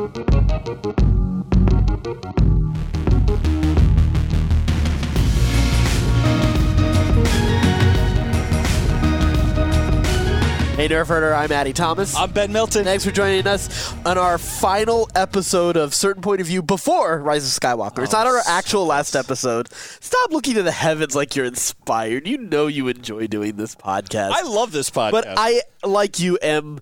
Hey, Nerf Herder, I'm Addy Thomas. I'm Ben Milton. Thanks for joining us on our final episode of Certain Point of View before Rise of Skywalker. It's not our actual last episode. Stop looking to the heavens like you're inspired. You know you enjoy doing this podcast. I love this podcast. But I, like you, am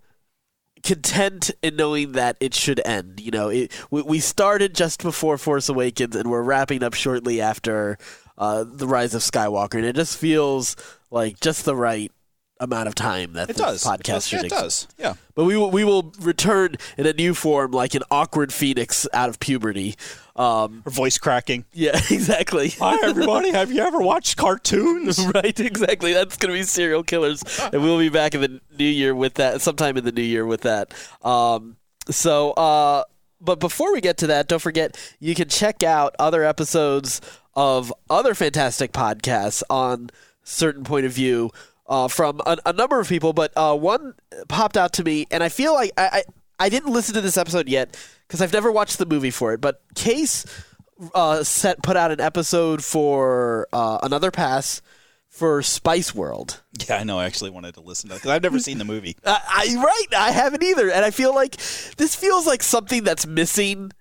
content in knowing that it should end. You know, we started just before Force Awakens, and we're wrapping up shortly after the Rise of Skywalker, and it just feels like just the right amount of time that this podcast should exist. It does, yeah. But we will return in a new form, like an awkward phoenix out of puberty. Or voice cracking. Yeah, exactly. Hi, everybody. Have you ever watched cartoons? Right, exactly. That's going to be Serial Killers. And we'll be back in the new year with that, sometime in the new year with that. But before we get to that, don't forget, you can check out other episodes of other fantastic podcasts on Certain Point of View from a number of people, but one popped out to me, and I feel like I didn't listen to this episode yet because I've never watched the movie for it, but Case put out an episode for Another Pass for Spice World. Yeah, I know. I actually wanted to listen to that because I've never seen the movie. I haven't either, and I feel like this feels like something that's missing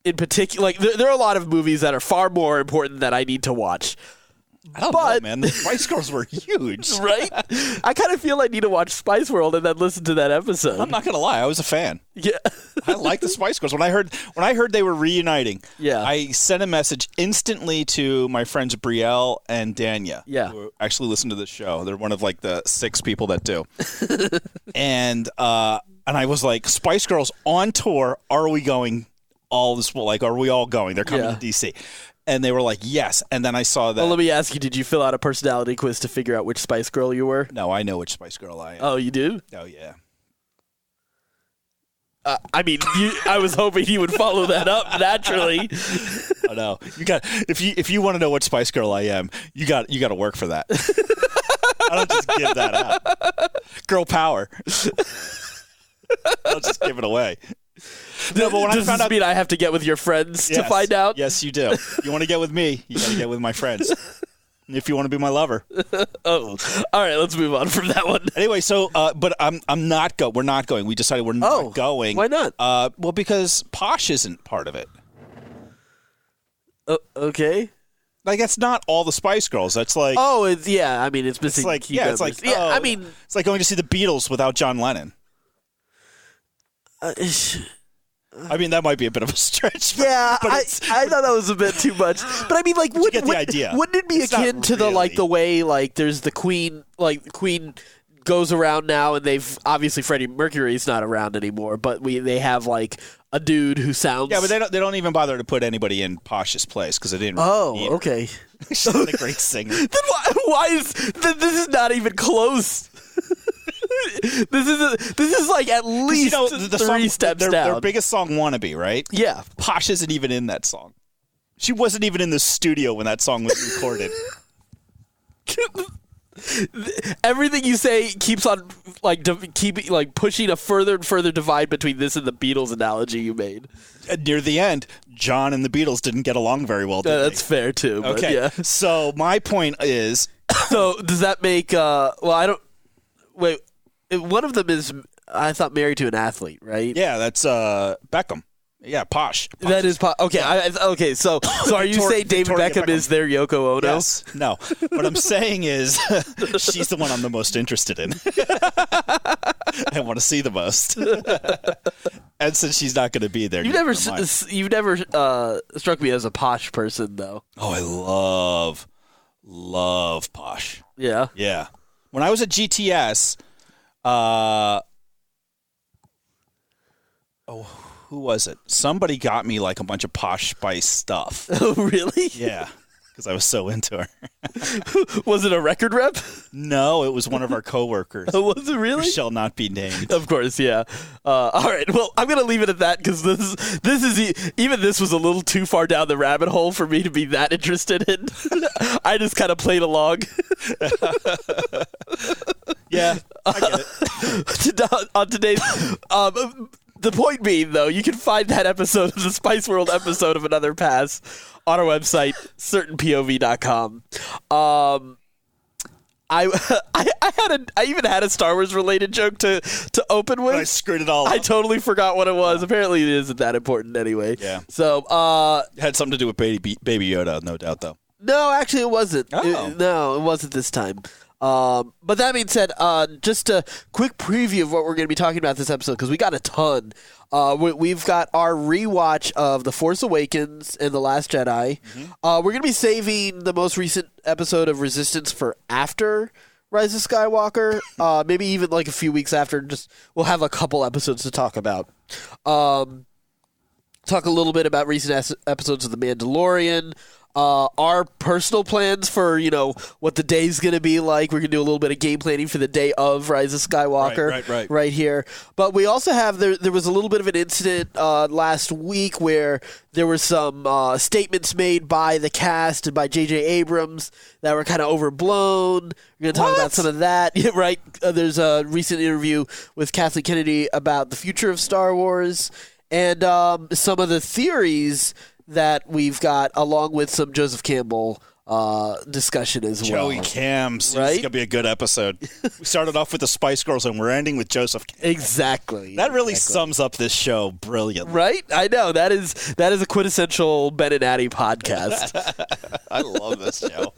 in particular. Like there are a lot of movies that are far more important that I need to watch. I don't know, man. The Spice Girls were huge. Right? I kind of feel I need to watch Spice World and then listen to that episode. I'm not going to lie. I was a fan. Yeah. I like the Spice Girls. When I heard they were reuniting, yeah, I sent a message instantly to my friends Brielle and Danya, who actually listen to this show. They're one of like the 6 people that do. And I was like, Spice Girls on tour. Are we going all this? Like, are we all going? They're coming to DC. And they were like, yes. And then I saw that. Well, let me ask you, did you fill out a personality quiz to figure out which Spice Girl you were? No, I know which Spice Girl I am. Oh, you do? Oh, yeah. I mean, I was hoping you would follow that up naturally. Oh, no. If you want to know what Spice Girl I am, you got to work for that. I don't just give that out. Girl power. I don't just give it away. No, but when Does this mean I have to get with your friends to find out? Yes, you do. You want to get with me, you got to get with my friends. If you want to be my lover. Oh, all right. Let's move on from that one. Anyway, so but I'm not go. We're not going. We decided we're not going. Why not? Well, because Posh isn't part of it. Okay. Like that's not all the Spice Girls. That's like I mean, it's missing. It's like I mean, it's like going to see the Beatles without John Lennon. I mean, that might be a bit of a stretch. Yeah, I thought that was a bit too much. But I mean, like, you get the idea. Wouldn't it be akin to the way like there's the Queen, like the Queen goes around now, and they've obviously Freddie Mercury's not around anymore, but they have like a dude who sounds. Yeah, but they don't even bother to put anybody in Posh's place because they didn't. Oh, okay. She's not a great singer. Then why is this is not even close? This is like at least the 3 steps down. Their biggest song, "Wannabe," right? Yeah. Posh isn't even in that song. She wasn't even in the studio when that song was recorded. Everything you say keeps on pushing a further and further divide between this and the Beatles analogy you made. Near the end, John and the Beatles didn't get along very well. That's fair too. But okay. Yeah. So my point is, so does that make? I don't. Wait. One of them is, I thought, married to an athlete, right? Yeah, that's Beckham. Yeah, Posh. That is Posh. Okay, okay. So are you saying David Beckham is their Yoko Ono? Yes. No. What I'm saying is, she's the one I'm the most interested in. I want to see the most. And since she's not going to be there, you've never struck me as a Posh person, though. Oh, I love Posh. Yeah. Yeah. When I was at GTS. Who was it? Somebody got me like a bunch of Posh Spice stuff. Oh, really? Yeah, because I was so into her. Was it a record rep? No, it was one of our coworkers. Oh, was it really? Who shall not be named. Of course, yeah. All right, well, I'm going to leave it at that because this was a little too far down the rabbit hole for me to be that interested in. I just kind of played along. Yeah, I get it. On today's the point being, though, you can find that episode of the Spice World episode of Another Pass on our website, certainpov.com. I even had a Star Wars related joke to open with. But I screwed it all up. I totally forgot what it was. Apparently, it isn't that important anyway. Yeah. So it had something to do with Baby Yoda, no doubt, though. No, actually, it wasn't. Oh. It wasn't this time. But that being said, just a quick preview of what we're going to be talking about this episode, because we got a ton. We've got our rewatch of The Force Awakens and The Last Jedi. Mm-hmm. We're going to be saving the most recent episode of Resistance for after Rise of Skywalker. Maybe even like a few weeks after. Just we'll have a couple episodes to talk about. Talk a little bit about recent episodes of The Mandalorian. Our personal plans for, what the day's going to be like. We're going to do a little bit of game planning for the day of Rise of Skywalker right here. But we also have, there was a little bit of an incident last week where there were some statements made by the cast and by JJ Abrams that were kind of overblown. We're going to talk about some of that. Yeah, right. There's a recent interview with Kathleen Kennedy about the future of Star Wars and some of the theories that we've got, along with some Joseph Campbell discussion as well. Joey Cams. Right? It's going to be a good episode. We started off with the Spice Girls, and we're ending with Joseph Campbell. Exactly. That really sums up this show brilliantly. Right? I know. That is a quintessential Ben and Addy podcast. I love this show.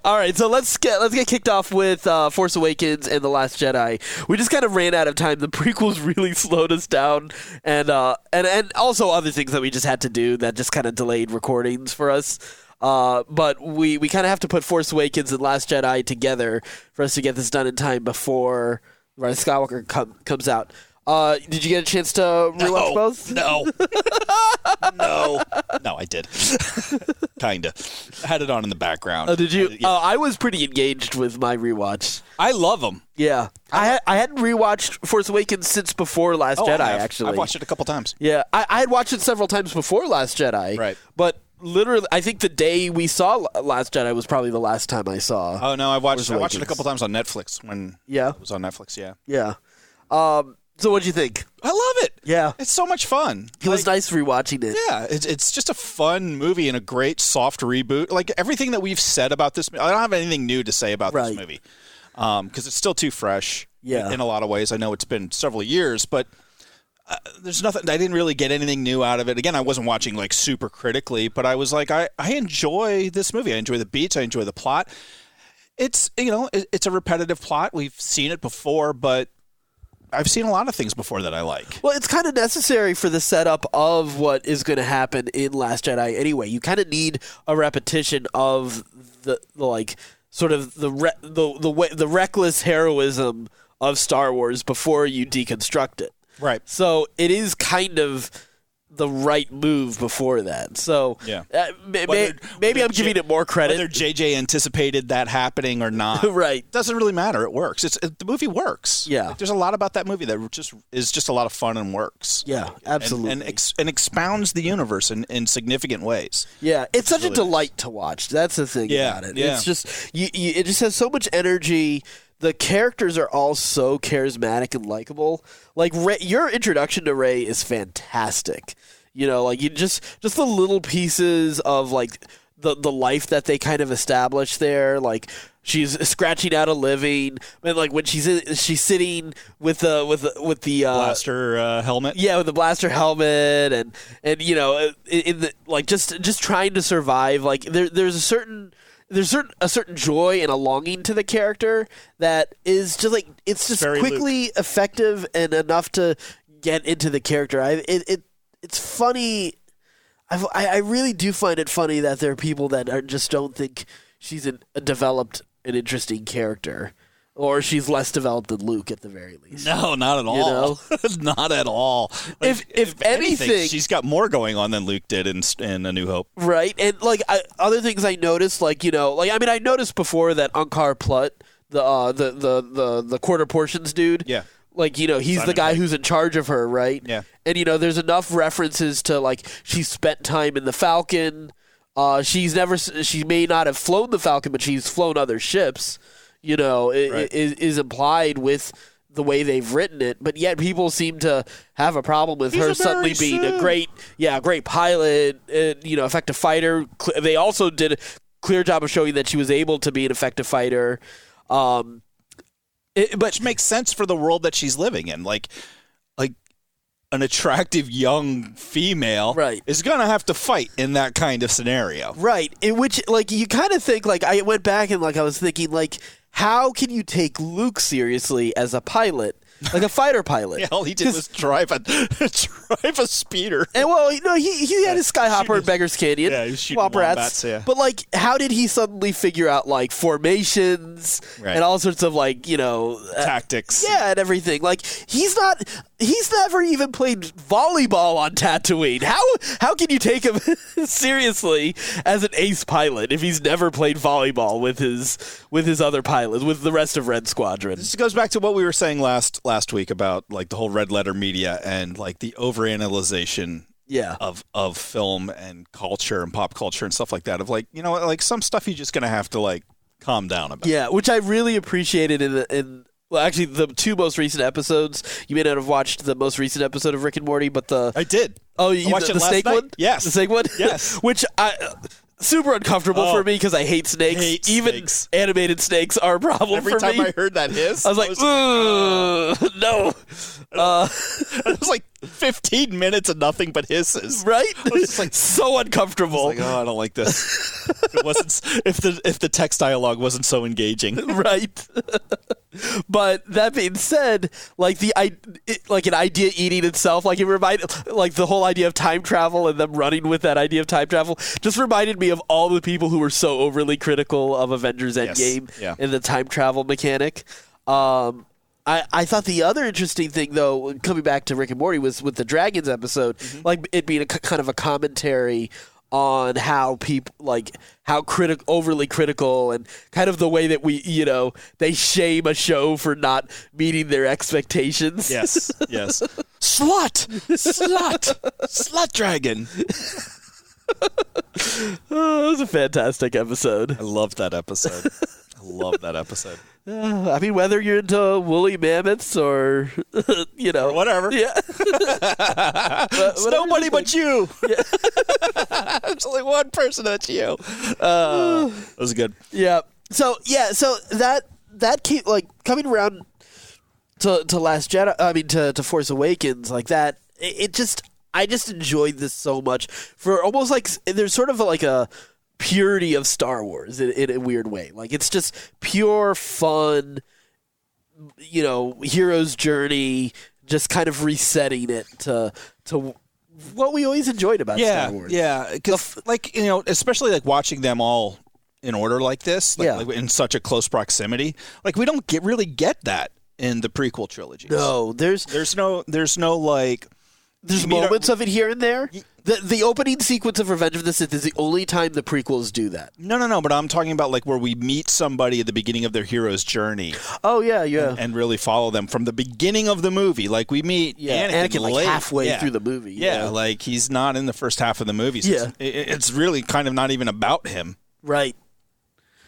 All right, so let's get kicked off with Force Awakens and The Last Jedi. We just kind of ran out of time. The prequels really slowed us down, and also other things that we just had to do that just kind of delayed recordings for us. But we kind of have to put Force Awakens and Last Jedi together for us to get this done in time before Rise of Skywalker comes out. Did you get a chance to rewatch both? No. No, I did. Kinda. I had it on in the background. Oh, did you? Yeah. I was pretty engaged with my rewatch. I love them. Yeah. I hadn't rewatched Force Awakens since before Last Jedi, actually. I've watched it a couple times. Yeah. I had watched it several times before Last Jedi. Right. But literally, I think the day we saw Last Jedi was probably the last time I saw. Oh, no, I watched it a couple times on Netflix when it was on Netflix, yeah. Yeah. So what'd you think? I love it. Yeah. It's so much fun. It was nice rewatching it. Yeah, it's just a fun movie and a great soft reboot. Like everything that we've said about this, I don't have anything new to say about this movie because it's still too fresh in a lot of ways. I know it's been several years, but there's nothing. I didn't really get anything new out of it. Again, I wasn't watching like super critically, but I was like, I enjoy this movie. I enjoy the beats. I enjoy the plot. It's it's a repetitive plot. We've seen it before, but I've seen a lot of things before that I like. Well, it's kind of necessary for the setup of what is going to happen in Last Jedi anyway. You kind of need a repetition of the reckless heroism of Star Wars before you deconstruct it. Right. So it is kind of the right move before that. So maybe I'm giving it more credit. Whether JJ anticipated that happening or not, right, doesn't really matter. It works. The movie works. Yeah, like, there's a lot about that movie that is just a lot of fun and works. Yeah, absolutely, and expounds the universe in significant ways. Yeah, it's such a delight to watch. That's the thing about it. Yeah. It's just it just has so much energy. The characters are all so charismatic and likable. Like your introduction to Rey is fantastic. Like you just the little pieces of like the life that they kind of establish there. Like she's scratching out a living, and like when she's sitting with the blaster helmet. Yeah, with the blaster helmet, and in the like just trying to survive. Like there's a certain joy and a longing to the character that is just like it's just very quickly effective and enough to get into the character. It's funny. I really do find it funny that there are people that just don't think she's a developed and interesting character, or she's less developed than Luke at the very least. No, not at all. Not at all. Like, if anything, she's got more going on than Luke did in A New Hope. Right, and like other things I noticed, I noticed before that Ankar Plutt, the quarter portions dude. Yeah. Like, he's the guy who's in charge of her, right? Yeah. And, there's enough references to, like, she spent time in the Falcon. She may not have flown the Falcon, but she's flown other ships, is implied with the way they've written it, but yet people seem to have a problem with her suddenly being a great pilot, and, effective fighter. They also did a clear job of showing that she was able to be an effective fighter. Which makes sense for the world that she's living in. Like an attractive young female is going to have to fight in that kind of scenario. Right. In which, you kind of think, I went back and, I was thinking, how can you take Luke seriously as a pilot? Like a fighter pilot. Yeah, all he did was drive a speeder. And he had his Skyhopper in Beggar's Canyon. Yeah, he was shooting wombats, yeah. But how did he suddenly figure out formations and all sorts of tactics? Yeah, and everything. He's never even played volleyball on Tatooine. How can you take him seriously as an ace pilot if he's never played volleyball with his other pilots, with the rest of Red Squadron? This goes back to what we were saying last week about the whole red letter media and the overanalyzation of film and culture and pop culture and stuff like that. Of some stuff you're just gonna have to calm down about. Yeah, which I really appreciated in actually the two most recent episodes. You may not have watched the most recent episode of Rick and Morty, but I did. Oh, you watched the snake one? Yes, the snake one. Yes, which super uncomfortable for me because I hate snakes. Even animated snakes are a problem for me. Every time I heard that hiss, I was like, no. It was 15 minutes of nothing but hisses. Right? It was so uncomfortable. I was I don't like this. if the text dialogue wasn't so engaging. Right. But that being said, an idea eating itself, it reminded, the whole idea of time travel and them running with that idea of time travel just reminded me of all the people who were so overly critical of Avengers Endgame and the time travel mechanic. I thought the other interesting thing, though, coming back to Rick and Morty, was with the Dragons episode, it being kind of a commentary on how people overly critical and kind of the way that we, they shame a show for not meeting their expectations. Yes. Slut dragon. Oh, it was a fantastic episode. I loved that episode. I mean, whether you're into woolly mammoths or, or whatever. Yeah. It's nobody but you. Yeah. There's only one person that's you. That was good. Yeah. So that came, coming around to Last Jedi, I mean, to Force Awakens, that, I just enjoyed this so much for almost there's sort of a purity of Star Wars in a weird way. It's just pure fun, hero's journey, just kind of resetting it to what we always enjoyed about Star Wars. Yeah, because especially watching them all in order like this, in such a close proximity, we don't really get that in the prequel trilogies. No, there's moments of it here and there. The opening sequence of Revenge of the Sith is the only time the prequels do that. No, but I'm talking about where we meet somebody at the beginning of their hero's journey. Oh, yeah. And really follow them from the beginning of the movie. We meet Anakin halfway through the movie. Yeah, he's not in the first half of the movie. So it's really kind of not even about him. Right.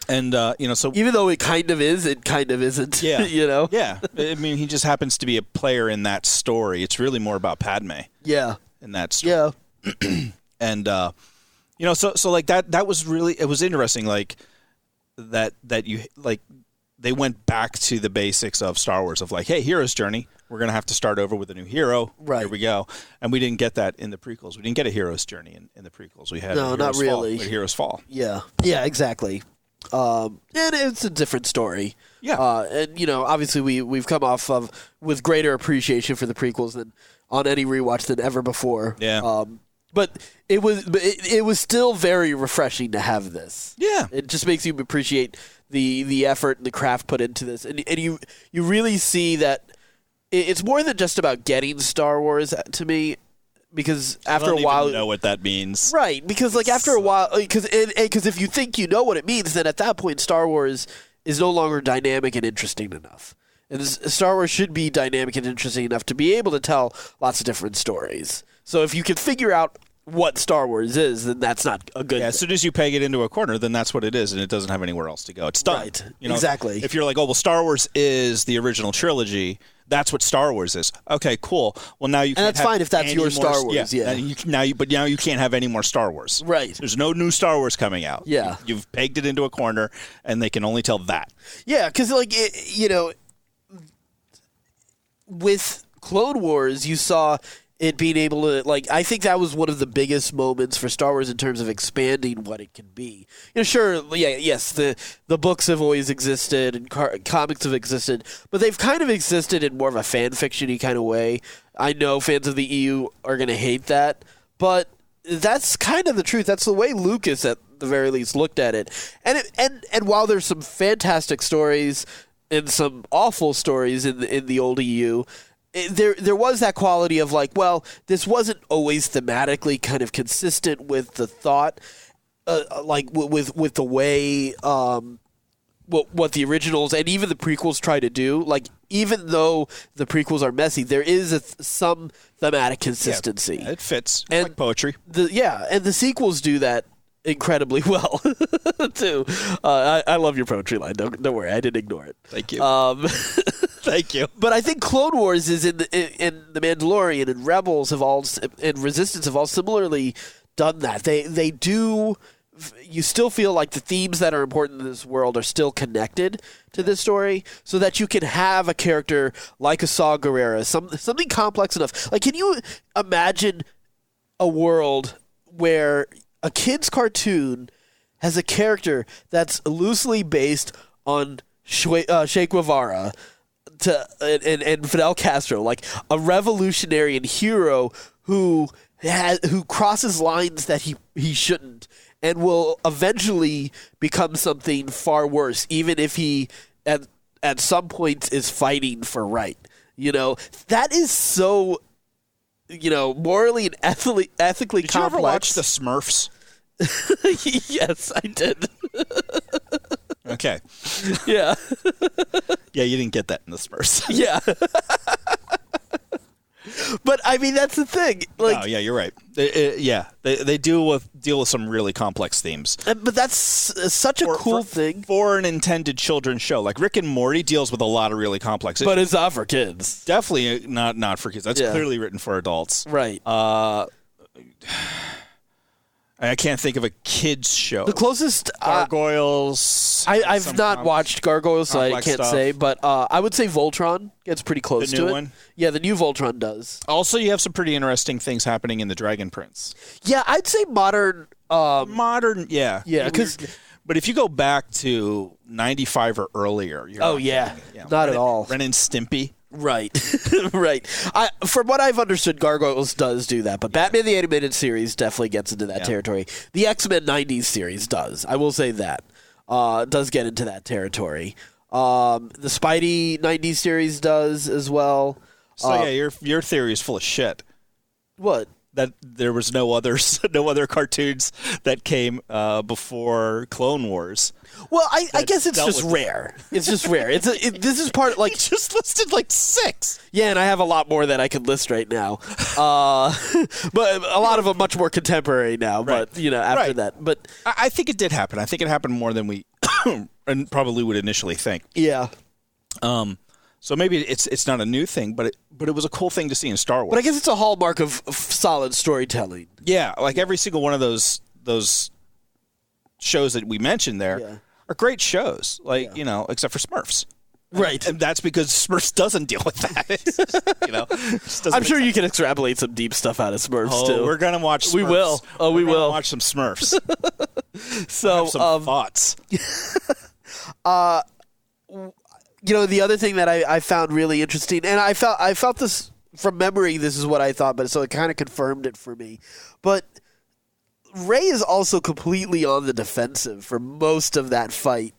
And, so... Even though it kind of is, it kind of isn't, Yeah. Yeah. I mean, he just happens to be a player in that story. It's really more about Padme. Yeah. In that story. Yeah. And, so that was really... It was interesting, that you... They went back to the basics of Star Wars of hey, hero's journey. We're going to have to start over with a new hero. Right. Here we go. And we didn't get that in the prequels. We didn't get a hero's journey in the prequels. We had not really. A hero's fall. Yeah. Yeah, exactly. And it's a different story. Yeah. And, obviously we've come off with greater appreciation for the prequels than on any rewatch than ever before. Yeah. But it was still very refreshing to have this. Yeah. It just makes you appreciate the effort and the craft put into this. And you really see that it's more than just about getting Star Wars to me. Because after a while, even know what that means, right? Because after a while, because if you think you know what it means, then at that point, Star Wars is no longer dynamic and interesting enough. And Star Wars should be dynamic and interesting enough to be able to tell lots of different stories. So if you can figure out what Star Wars is, then that's not a good thing. As soon as you peg it into a corner, then that's what it is, and it doesn't have anywhere else to go. It's done. Right. Exactly. If you're Star Wars is the original trilogy, That's what Star Wars is. Okay, cool. Well, now you can't. And that's fine if that's your Star Wars. Yeah. Now you can't have any more Star Wars. Right. There's no new Star Wars coming out. Yeah. You've pegged it into a corner, and they can only tell that. Yeah, because with Clone Wars, you saw it being able to, I think that was one of the biggest moments for Star Wars in terms of expanding what it can be. Yes, the books have always existed and comics have existed, but they've kind of existed in more of a fan fiction-y kind of way. I know fans of the EU are going to hate that, but that's kind of the truth. That's the way Lucas, at the very least, looked at it. And while there's some fantastic stories and some awful stories in the old EU, there was that quality of this wasn't always thematically kind of consistent with the thought, with the way what the originals and even the prequels try to do. Even though the prequels are messy, there is some thematic consistency. Yeah, it fits. And like poetry. And the sequels do that incredibly well too. I love your poetry line. Don't worry, I didn't ignore it. Thank you. Thank you. But I think Clone Wars is in the Mandalorian and Rebels and Resistance have all similarly done that. They do. You still feel like the themes that are important in this world are still connected to this story, so that you can have a character like a Saw Gerrera, something complex enough. Can you imagine a world where a kid's cartoon has a character that's loosely based on Che Guevara and Fidel Castro, a revolutionary and hero who crosses lines that he shouldn't, and will eventually become something far worse, even if he at some point is fighting for right. That is so morally and ethically complex. Did you ever watch The Smurfs? Yes, I did. Okay. Yeah. Yeah, you didn't get that in The Smurfs. Yeah. But I mean, that's the thing. Oh, yeah, you're right. They deal with some really complex themes. But that's such a cool thing for an intended children's show. Rick and Morty deals with a lot of really complex issues. But it's not for kids. Definitely not for kids. That's clearly written for adults. Right. I can't think of a kids show. The closest Gargoyles. I've not watched Gargoyles, so I can't say. But I would say Voltron gets pretty close to it. The new one? Yeah, the new Voltron does. Also, you have some pretty interesting things happening in the Dragon Prince. Yeah, I'd say modern. Yeah. Yeah, because. But if you go back to 95 or earlier, not at all. Ren and Stimpy. Right, right. From what I've understood, Gargoyles does do that, but Batman the Animated Series definitely gets into that territory. The X-Men 90s series does. I will say that. Does get into that territory. The Spidey 90s series does as well. So your theory is full of shit. What? That there was no other cartoons that came before Clone Wars. Well, I guess it's just rare. It's just rare. This is part you just listed 6. Yeah, and I have a lot more that I could list right now. But a lot of them much more contemporary now. Right. But after that, but I think it did happen. I think it happened more than we and probably would initially think. Yeah. So maybe it's not a new thing, but it was a cool thing to see in Star Wars. But I guess it's a hallmark of solid storytelling. Yeah, every single one of those shows that we mentioned there are great shows. Except for Smurfs. Right. And that's because Smurfs doesn't deal with that. I'm sure you can extrapolate some deep stuff out of Smurfs too. We're gonna watch Smurfs. We will. We will watch some Smurfs. So some thoughts. The other thing that I found really interesting, and I felt this from memory, this is what I thought, but so it kind of confirmed it for me. But Rey is also completely on the defensive for most of that fight,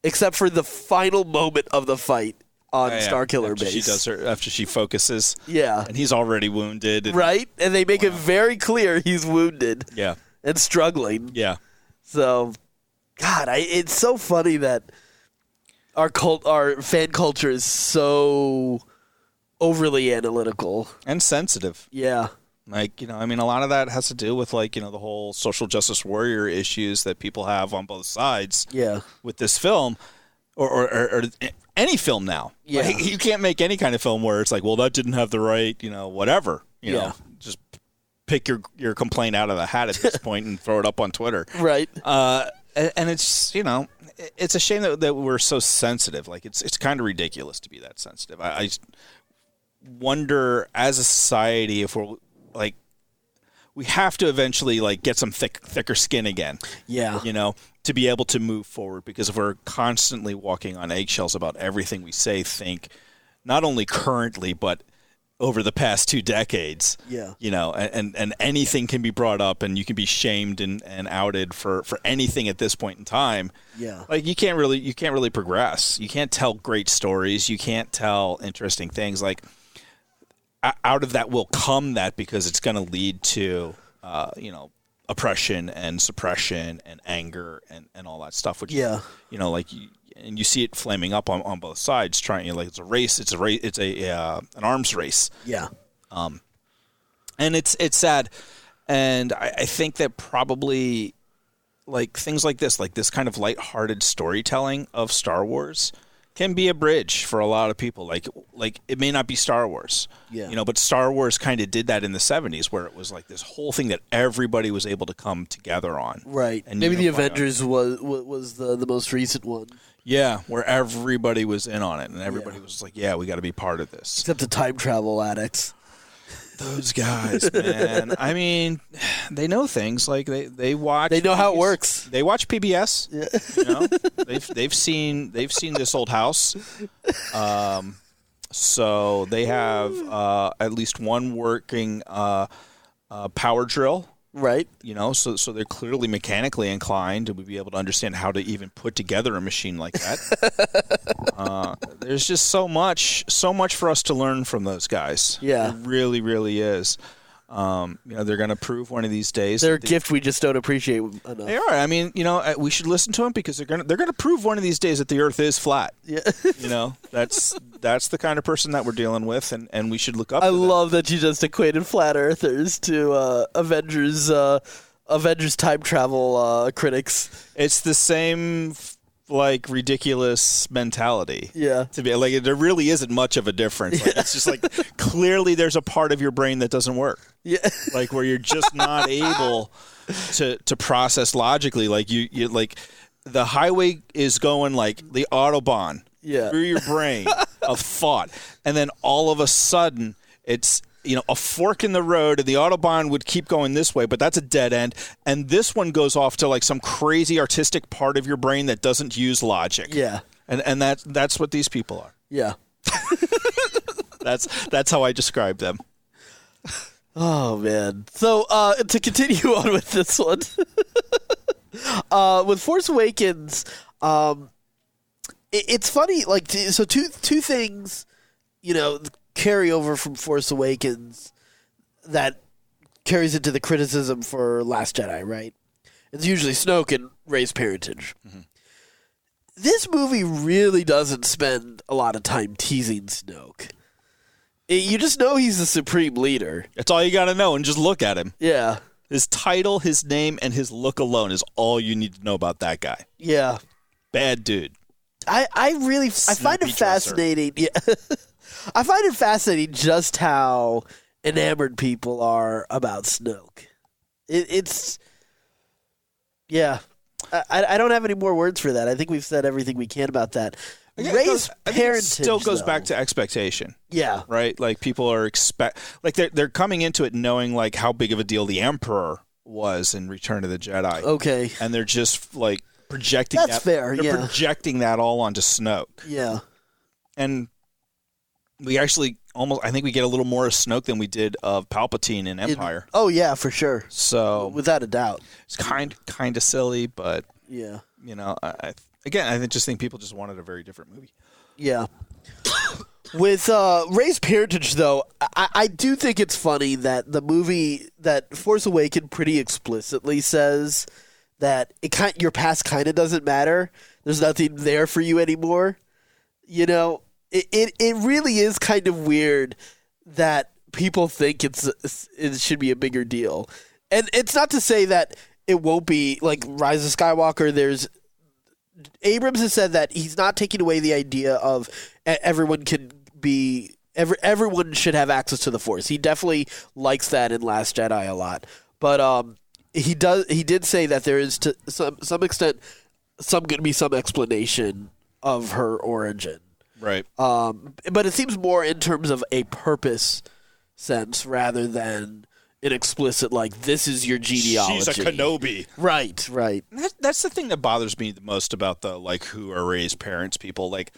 except for the final moment of the fight on Starkiller Base. After she focuses. Yeah. And he's already wounded. Right? And they make it very clear he's wounded. Yeah. And struggling. Yeah. So, God, it's so funny that our fan culture is so overly analytical and sensitive. Yeah. A lot of that has to do with the whole social justice warrior issues that people have on both sides. Yeah. With this film, or any film now. Yeah. Like, you can't make any kind of film where it's like, well, that didn't have the right, whatever. You know, just pick your complaint out of the hat at this point and throw it up on Twitter. Right. And it's, it's a shame that we're so sensitive. Like, it's kind of ridiculous to be that sensitive. I wonder, as a society, if we're like, we have to eventually like get some thicker skin again. Yeah. To be able to move forward, because if we're constantly walking on eggshells about everything we say, think, not only currently but over the past 2 decades. Yeah. And anything can be brought up, and you can be shamed and outed for anything at this point in time. Yeah. Like, you can't really progress. You can't tell great stories. You can't tell interesting things. Like, out of that will come that, because it's going to lead to oppression and suppression and anger and all that stuff, which and you see it flaming up on both sides, trying, like, it's a race, it's an arms race. Yeah. And it's sad. And I think that probably, like, things like this kind of lighthearted storytelling of Star Wars can be a bridge for a lot of people. Like it may not be Star Wars, but Star Wars kind of did that in the 70s, where it was like this whole thing that everybody was able to come together on. Right. And maybe the Avengers was the most recent one. Yeah, where everybody was in on it, and everybody was like, yeah, we got to be part of this. Except the time travel addicts. Those guys, man. I mean, they know things. Like, they watch. They know how it works. They watch PBS. Yeah. They've seen this old house. So they have at least one working power drill. Right. So they're clearly mechanically inclined to be able to understand how to even put together a machine like that. There's just so much for us to learn from those guys. Yeah. It really, really is. They're going to prove one of these days. They're a gift we just don't appreciate enough. They are. I mean, we should listen to them, because they're going to prove one of these days that the Earth is flat. Yeah. That's the kind of person that we're dealing with, and we should look up. I love that you just equated flat earthers to Avengers time travel critics. It's the same like ridiculous mentality. Yeah. To be like, there really isn't much of a difference. Like, it's just like, clearly there's a part of your brain that doesn't work. Yeah. Like, where you're just not able to process logically. Like, you like, the highway is going like the Autobahn through your brain of thought. And then all of a sudden it's, a fork in the road, and the Autobahn would keep going this way, but that's a dead end. And this one goes off to like some crazy artistic part of your brain that doesn't use logic. Yeah. And that's what these people are. Yeah. That's how I describe them. Oh, man. So to continue on with this one, with Force Awakens, it's funny. Like, so two things, carry over from Force Awakens that carries into the criticism for Last Jedi, right? It's usually Snoke and Rey's parentage. Mm-hmm. This movie really doesn't spend a lot of time teasing Snoke. You just know he's the supreme leader. That's all you got to know, and just look at him. Yeah. His title, his name, and his look alone is all you need to know about that guy. Yeah. Bad dude. I find it fascinating. Yeah. I find it fascinating just how enamored people are about Snoke. It's I don't have any more words for that. I think we've said everything we can about that. Rey's parentage still goes back to expectation. Yeah. Right? Like, people are they're coming into it knowing like how big of a deal the Emperor was in Return of the Jedi. Okay. And they're just like projecting That's fair, they're projecting that all onto Snoke. Yeah. And we actually I think we get a little more of Snoke than we did of Palpatine in Empire. Oh yeah, for sure. So without a doubt, it's kind of silly, but yeah, I just think people just wanted a very different movie. Yeah. With Rey's parentage, though, I do think it's funny that the movie that Force Awakens pretty explicitly says that your past kind of doesn't matter. There's nothing there for you anymore. It really is kind of weird that people think it should be a bigger deal. And it's not to say that it won't be like Rise of Skywalker. There's Abrams has said that he's not taking away the idea of everyone should have access to the Force. He definitely likes that in Last Jedi a lot. But he did say that there is to some extent going to be some explanation of her origin. Right. But it seems more in terms of a purpose sense rather than an explicit, like, this is your genealogy. She's a Kenobi. Right. That's the thing that bothers me the most about the, like, who are raised parents people. Like,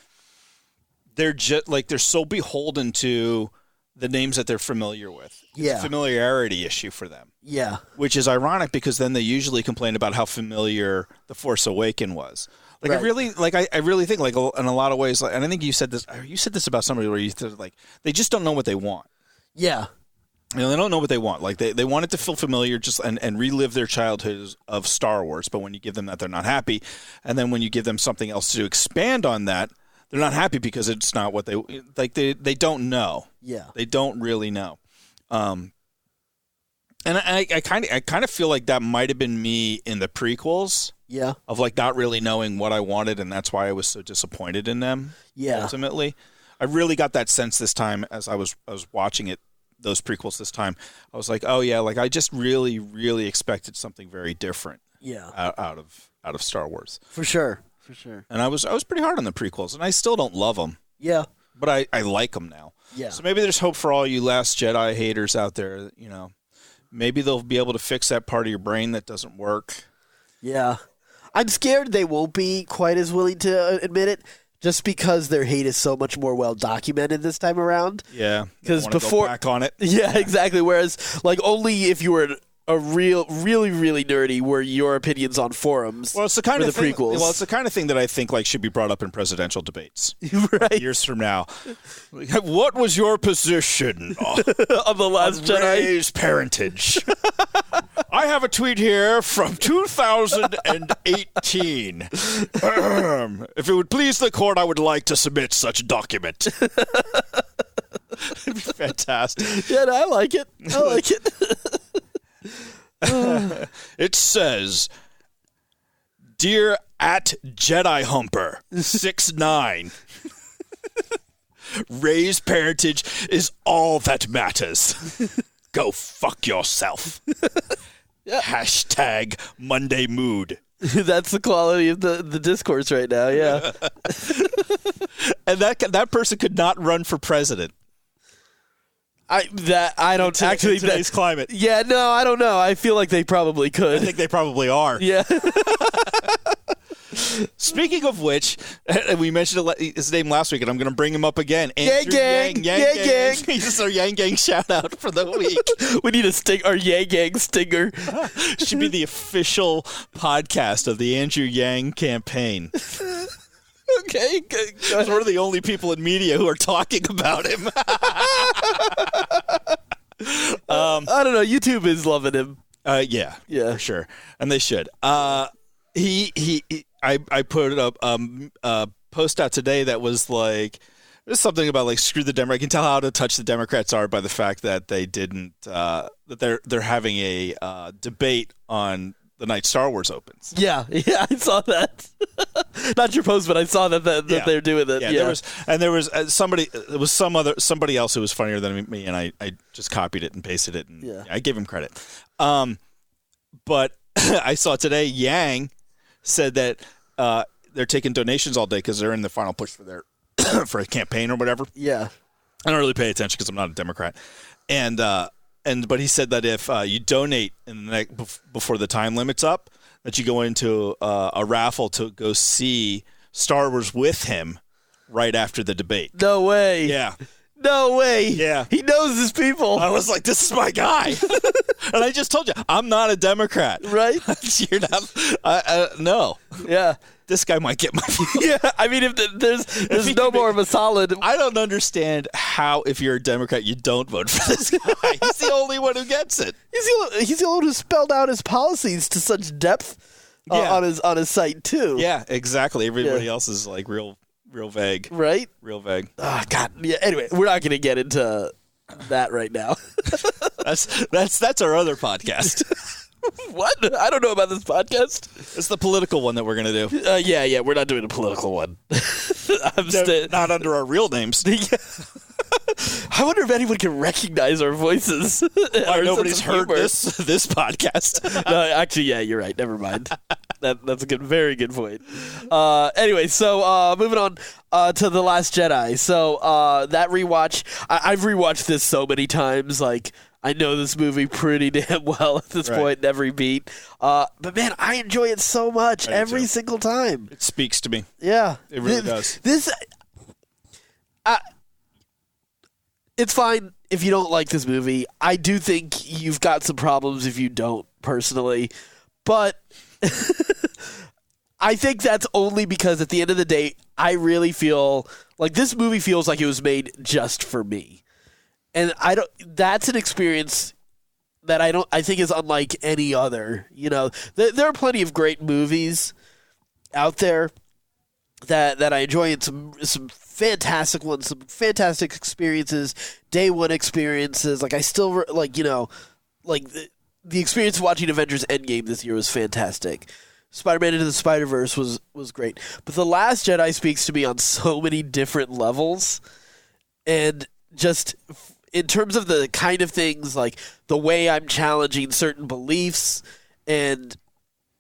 they're just, like, they're so beholden to the names that they're familiar with. It's a familiarity issue for them. Yeah. Which is ironic because then they usually complain about how familiar The Force Awakens was. Like, right. I really think, like, in a lot of ways, like, and I think you said this about somebody where you said, like, they just don't know what they want. Yeah. You know, they don't know what they want. Like, they want it to feel familiar just and relive their childhood of Star Wars. But when you give them that, they're not happy. And then when you give them something else to expand on that, they're not happy because it's not what they like. They don't know. Yeah, they don't really know. And I kind of feel like that might have been me in the prequels. Yeah, of like not really knowing what I wanted, and that's why I was so disappointed in them. Yeah, ultimately, I really got that sense this time as I was watching it. Those prequels this time, I was like, oh yeah, like I just really, really expected something very different. Yeah, out of Star Wars for sure. And I was pretty hard on the prequels, and I still don't love them. Yeah, but I like them now. Yeah. So maybe there's hope for all you Last Jedi haters out there. You know, maybe they'll be able to fix that part of your brain that doesn't work. Yeah, I'm scared they won't be quite as willing to admit it. Just because their hate is so much more well documented this time around. Yeah, because before go back on it. Yeah, exactly. Whereas, like, only if you were a really nerdy were your opinions on forums. Well, it's the kind of thing, prequels. Well, it's the kind of thing that I think like should be brought up in presidential debates right. years from now. What was your position on the Last Jedi? Rey's parentage. I have a tweet here from 2018. If it would please the court, I would like to submit such document. It'd be fantastic. Yeah, no, I like it. It says, "Dear @JediHumper 69, Rey's parentage is all that matters. Go fuck yourself." Yeah. # Monday mood. That's the quality of the discourse right now. Yeah. And that person could not run for president. I don't actually in today's climate. Yeah, no, I don't know. I feel like they probably could. I think they probably are. Yeah. Speaking of which, we mentioned his name last week, and I'm going to bring him up again. Yang Gang. Yang Gang. This is our Yang Gang shout-out for the week. We need our Yang Gang stinger. Should be the official podcast of the Andrew Yang campaign. Okay. Because we're the only people in media who are talking about him. I don't know. YouTube is loving him. Yeah, for sure, and they should. I put up a post out today that was like something about like screw the Democrats. I can tell how to touch the Democrats are by the fact that they didn't that they're having a debate on the night Star Wars opens. Yeah, I saw that. Not your post, but I saw that they're doing it. Yeah, there was somebody. It was somebody else who was funnier than me, and I just copied it and pasted it, and I gave him credit. But I saw today Yang said that they're taking donations all day because they're in the final push for their for a campaign or whatever. Yeah, I don't really pay attention because I'm not a Democrat, but he said that if you donate in the next, before the time limit's up, that you go into a raffle to go see Star Wars with him right after the debate. No way. Yeah. No way. Yeah. He knows his people. I was like, this is my guy. And I just told you, I'm not a Democrat. Right? You're not. No. Yeah. This guy might get my vote. Yeah, I mean, if there's no more of a solid. I don't understand how, if you're a Democrat, you don't vote for this guy. He's the only one who gets it. He's the only one who spelled out his policies to such depth on his site too. Yeah, exactly. Everybody else is like real vague. Right? Real vague. Oh God. Yeah. Anyway, we're not going to get into that right now. That's our other podcast. What? I don't know about this podcast. It's the political one that we're going to do. Yeah, we're not doing a political one. Not under our real names. I wonder if anyone can recognize our voices. Why nobody's heard this podcast. No, actually, yeah, you're right. Never mind. That's a very good point. Anyway, so moving on to The Last Jedi. So that rewatch, I've rewatched this so many times. Like, I know this movie pretty damn well at this point in every beat. But man, I enjoy it so much every single time. It speaks to me. Yeah. It really does. It's fine if you don't like this movie. I do think you've got some problems if you don't, personally. But I think that's only because at the end of the day, I really feel like this movie feels like it was made just for me. And that's an experience that I think is unlike any other. You know, there are plenty of great movies out there that I enjoy, and some fantastic ones, some fantastic experiences, day one experiences. Like, I still the experience of watching Avengers Endgame this year was fantastic. Spider-Man Into the Spider-Verse was great. But The Last Jedi speaks to me on so many different levels. And just in terms of the kind of things, like the way I'm challenging certain beliefs and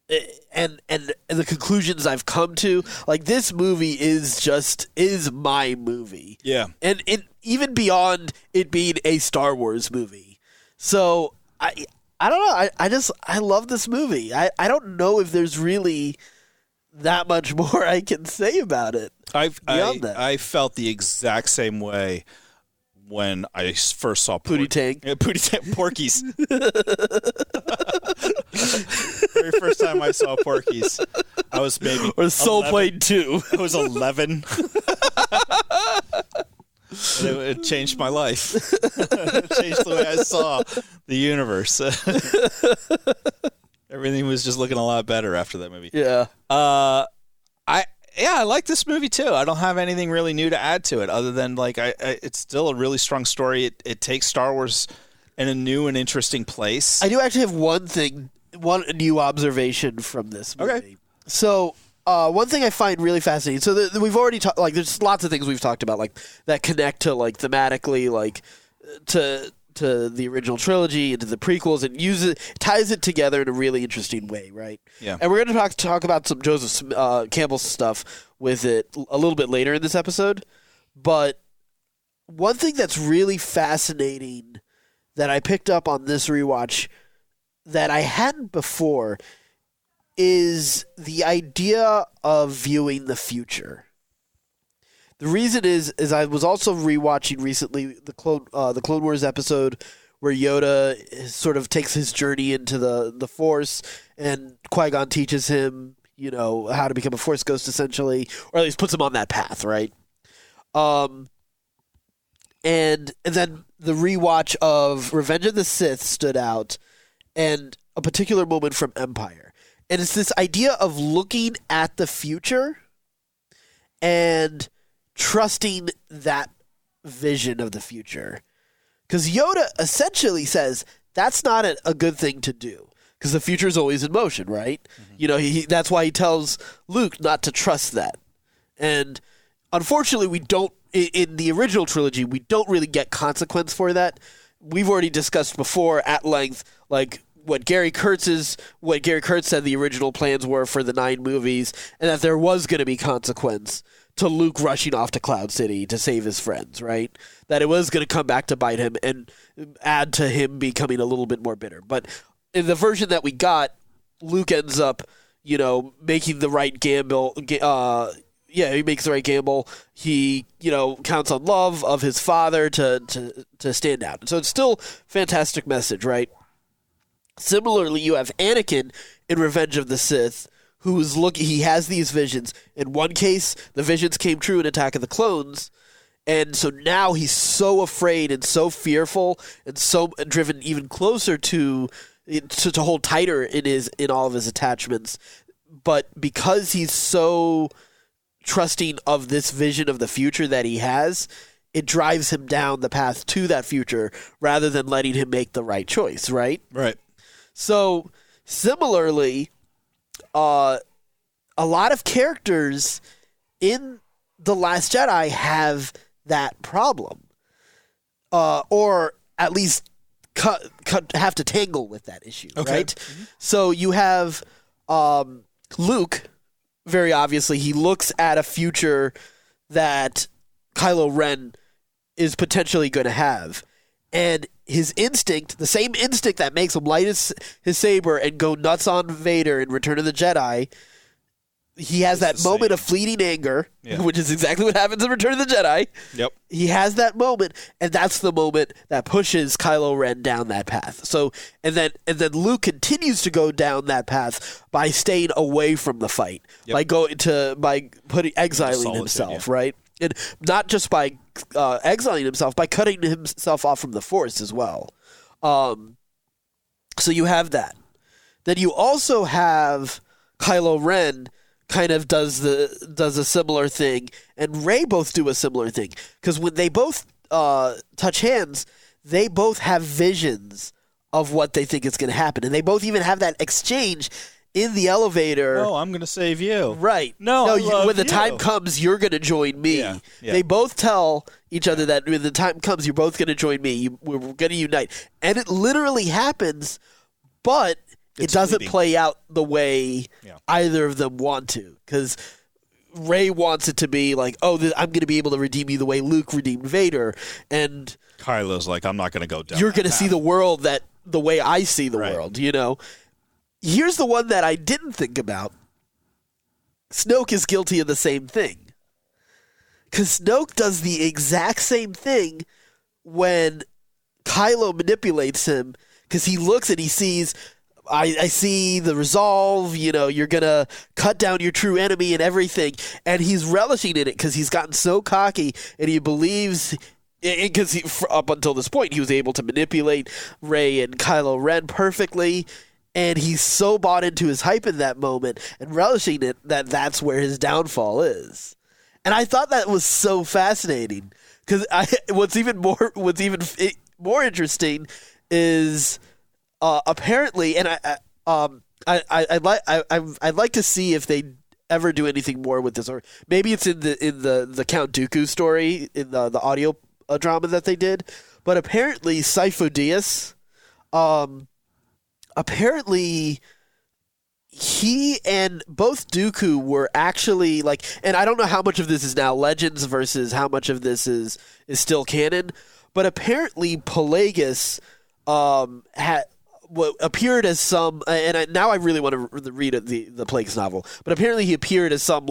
the conclusions I've come to, like, this movie is my movie. Yeah. And even beyond it being a Star Wars movie. So I don't know. I love this movie. I don't know if there's really that much more I can say about it. I felt the exact same way when I first saw Pootie Tang. Porky's. Very first time I saw Porky's, I was maybe or Soul Plane 2. I was 11. It changed my life. It changed the way I saw the universe. Everything was just looking a lot better after that movie. Yeah. I like this movie too. I don't have anything really new to add to it other than it's still a really strong story. It takes Star Wars in a new and interesting place. I do actually have one new observation from this movie. Okay. So one thing I find really fascinating. So we've already talked. Like, there's lots of things we've talked about, like that connect to, like, thematically, like to the original trilogy and to the prequels, and ties it together in a really interesting way, right? Yeah. And we're going to talk about some Joseph Campbell stuff with it a little bit later in this episode. But one thing that's really fascinating that I picked up on this rewatch that I hadn't before is the idea of viewing the future. The reason is I was also rewatching recently the Clone Wars episode where Yoda sort of takes his journey into the Force, and Qui-Gon teaches him, you know, how to become a Force ghost, essentially, or at least puts him on that path, right? And then the rewatch of Revenge of the Sith stood out, and a particular moment from Empire. And it's this idea of looking at the future and trusting that vision of the future. Because Yoda essentially says that's not a good thing to do, because the future is always in motion, right? Mm-hmm. You know, that's why he tells Luke not to trust that. And unfortunately, we don't, in the original trilogy, we don't really get consequence for that. We've already discussed before at length, like, what Gary Kurtz said the original plans were for the 9 movies, and that there was going to be consequence to Luke rushing off to Cloud City to save his friends, right? That it was going to come back to bite him and add to him becoming a little bit more bitter. But in the version that we got, Luke ends up, you know, making the right gamble. He makes the right gamble. He, you know, counts on love of his father to stand out. So it's still a fantastic message, right? Similarly, you have Anakin in Revenge of the Sith, who's he has these visions. In one case, the visions came true in Attack of the Clones, and so now he's so afraid and so fearful and so driven even closer to hold tighter in all of his attachments. But because he's so trusting of this vision of the future that he has, it drives him down the path to that future rather than letting him make the right choice, right? Right. So Similarly, a lot of characters in The Last Jedi have that problem, or at least have to tangle with that issue, right? Mm-hmm. So you have Luke, very obviously, he looks at a future that Kylo Ren is potentially going to have. And his instinct, the same instinct that makes him light his saber and go nuts on Vader in Return of the Jedi, he has that moment of fleeting anger, which is exactly what happens in Return of the Jedi. Yep. He has that moment, and that's the moment that pushes Kylo Ren down that path. So, and then Luke continues to go down that path by staying away from the fight, by exiling himself, right? And not just by exiling himself, by cutting himself off from the Force as well. So you have that. Then you also have Kylo Ren kind of does a similar thing, and Rey both do a similar thing. Because when they both touch hands, they both have visions of what they think is going to happen. And they both even have that exchange in the elevator. Oh, I'm going to save you. Right. No, when the time comes, you're going to join me. Yeah. They both tell each other that when the time comes, you're both going to join me. We're going to unite. And it literally happens, but it doesn't play out the way either of them want to. Because Rey wants it to be like, I'm going to be able to redeem you the way Luke redeemed Vader. And Kylo's like, I'm not going to go down. You're going to see the world the way I see the world, you know? Here's the one that I didn't think about. Snoke is guilty of the same thing. Because Snoke does the exact same thing when Kylo manipulates him. Because he looks and he sees, I see the resolve, you're going to cut down your true enemy and everything. And he's relishing in it because he's gotten so cocky and he believes, because up until this point, he was able to manipulate Rey and Kylo Ren perfectly. And he's so bought into his hype in that moment and relishing it that's where his downfall is. And I thought that was so fascinating because what's even more interesting is apparently, and I'd like to see if they ever do anything more with this, or maybe it's in the Count Dooku story in the audio drama that they did. But apparently, Sifo Dyas, apparently he and both Dooku were actually and I don't know how much of this is now legends versus how much of this is still canon, but apparently Pelagus appeared as some, and now I really want to read the Plagueis novel, but apparently he appeared as some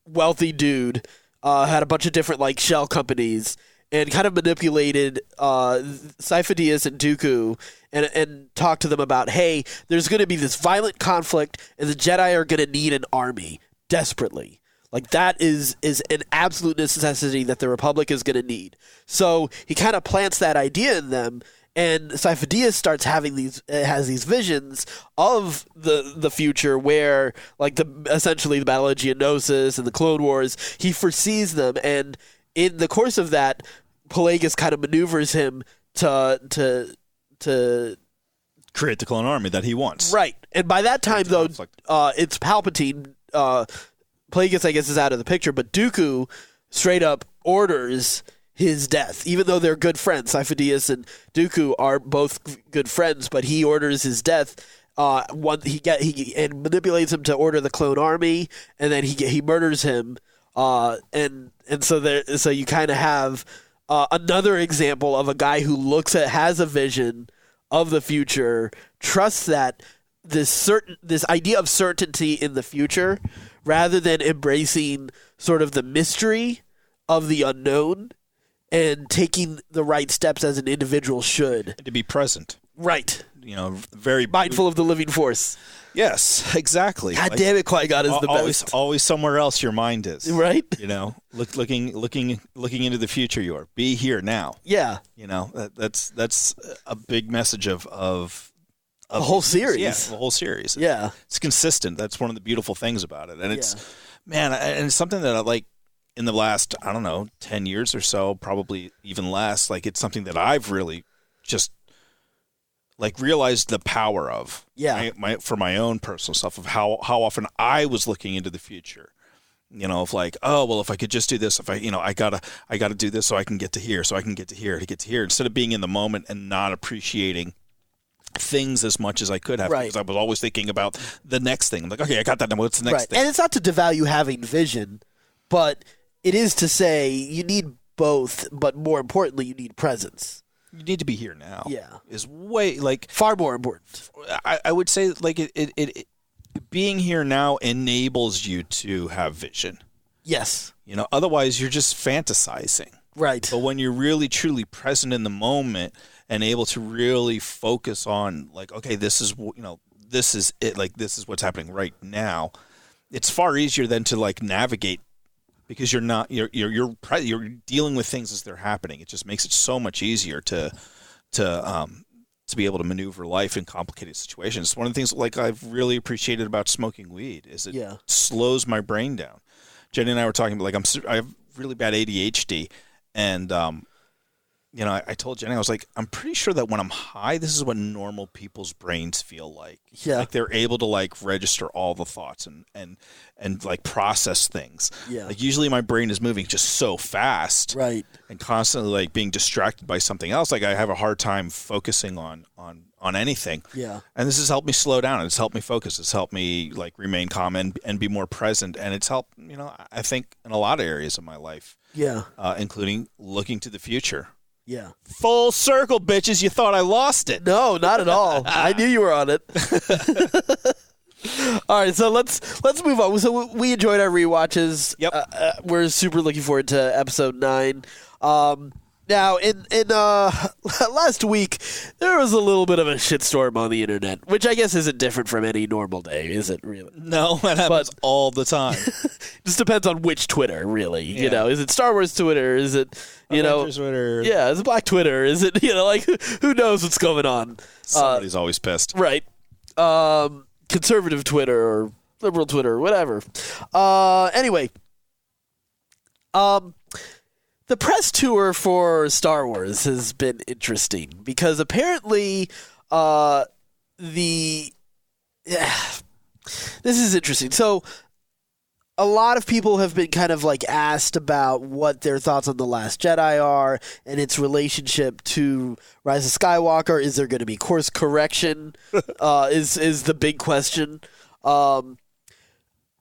wealthy dude, had a bunch of different shell companies, and kind of manipulated Sifo Dyas and Dooku and talked to them about, hey, there's going to be this violent conflict and the Jedi are going to need an army desperately. That is an absolute necessity that the Republic is going to need. So he kind of plants that idea in them, and Sifo Dyas starts having has these visions of the future where essentially the Battle of Geonosis and the Clone Wars, he foresees them, and in the course of that, Pelagus kind of maneuvers him to create the clone army that he wants. Right. And by that time, though, it's Palpatine. Plagueis, I guess, is out of the picture, but Dooku straight up orders his death, even though they're good friends. Sifo Dyas and Dooku are both good friends, but he orders his death. He manipulates him to order the clone army, and then he murders him. So you kind of have another example of a guy who has a vision of the future, trusts that this idea of certainty in the future, rather than embracing sort of the mystery of the unknown and taking the right steps as an individual should. To be present. Right. Very mindful of the living force. Yes, exactly. God damn it, Qui-Gon is the best. Always somewhere else your mind is. Right? Looking into the future. Be here now. Yeah. That's a big message of the whole series. Yeah, the whole series. Yeah. It's consistent. That's one of the beautiful things about it. And it's and it's something that I like in the last, 10 years or so, probably even less. It's something that I've really just like realized the power of for my own personal stuff of how often I was looking into the future. Of like, oh, well, if I could just do this, if I gotta do this so I can get to here, to get to here, instead of being in the moment and not appreciating things as much as I could have, because I was always thinking about the next thing. I'm like, okay, I got that. Now what's the next thing? And it's not to devalue having vision, but it is to say you need both, but more importantly, you need presence. You need to be here now. Yeah. Is way, like... far more important. I would say, like, it being here now enables you to have vision. Yes. Otherwise you're just fantasizing. Right. But when you're really, truly present in the moment and able to really focus on, like, okay, this is it, like, this is what's happening right now, it's far easier than to, like, navigate, because you're dealing with things as they're happening. It just makes it so much easier to be able to maneuver life in complicated situations. One of the things, like, I've really appreciated about smoking weed is it slows my brain down. Jenny and I were talking about, like, I have really bad ADHD, and I told Jenny, I was like, I'm pretty sure that when I'm high, this is what normal people's brains feel like. Yeah. Like, they're able to, like, register all the thoughts and like, process things. Yeah. Like, usually my brain is moving just so fast. Right. And constantly, like, being distracted by something else. Like, I have a hard time focusing on anything. Yeah. And this has helped me slow down. It's helped me focus. It's helped me, like, remain calm and be more present. And it's helped, I think, in a lot of areas of my life. Yeah. Including looking to the future. Yeah. Full circle, bitches. You thought I lost it. No, not at all. I knew you were on it. All right, so let's move on. So we enjoyed our rewatches. Yep. We're super looking forward to episode 9. Now, in last week, there was a little bit of a shitstorm on the internet, which I guess isn't different from any normal day, is it, really? No, that happens all the time. Just depends on which Twitter, really. Yeah. Is it Star Wars Twitter? Is it, Avengers Twitter? Yeah, is it Black Twitter? Is it, like, who knows what's going on? Somebody's always pissed. Right. Conservative Twitter or liberal Twitter or whatever. Anyway. The press tour for Star Wars has been interesting because apparently this is interesting. So a lot of people have been kind of like asked about what their thoughts on The Last Jedi are and its relationship to Rise of Skywalker. Is there going to be course correction? Is the big question.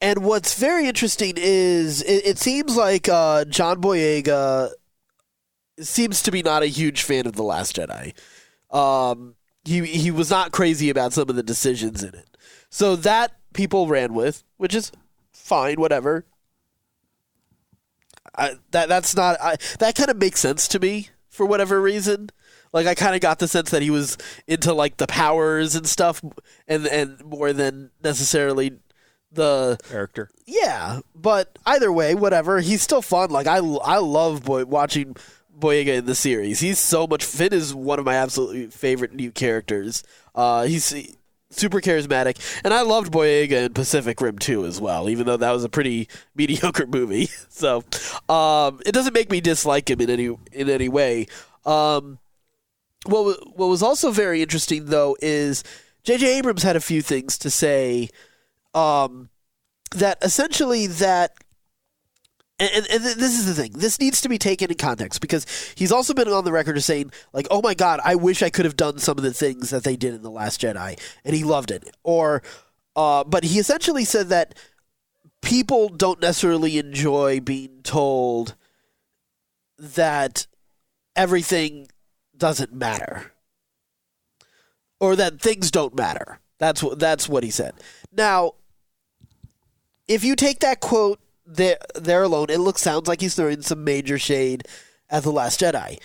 And what's very interesting is it seems like John Boyega seems to be not a huge fan of The Last Jedi. He was not crazy about some of the decisions in it. So that people ran with, which is fine, whatever. That kind of makes sense to me for whatever reason. Like, I kind of got the sense that he was into, like, the powers and stuff and more than necessarily the character. Yeah, but either way, whatever. He's still fun. Like, I love watching Boyega in the series. He's so much. Finn is one of my absolutely favorite new characters. He's super charismatic, and I loved Boyega in Pacific Rim 2 as well, even though that was a pretty mediocre movie. So it doesn't make me dislike him in any way. What was also very interesting, though, is JJ Abrams had a few things to say. That essentially that, and this is the thing, this needs to be taken in context because he's also been on the record as saying, like, oh my God, I wish I could have done some of the things that they did in The Last Jedi, and he loved it. But he essentially said that people don't necessarily enjoy being told that everything doesn't matter. Or that things don't matter. That's what he said. Now, if you take that quote there alone, sounds like he's throwing some major shade at The Last Jedi.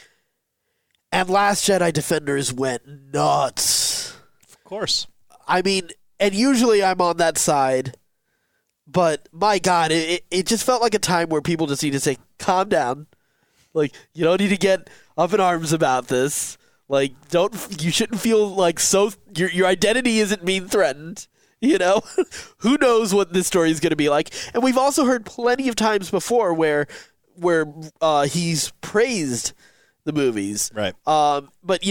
And Last Jedi defenders went nuts. Of course. I mean, and usually I'm on that side, but my God, it just felt like a time where people just need to say, calm down. Like, you don't need to get up in arms about this. Like, you shouldn't feel like your identity isn't being threatened, Who knows what this story is going to be like? And we've also heard plenty of times before where he's praised the movies. Right. But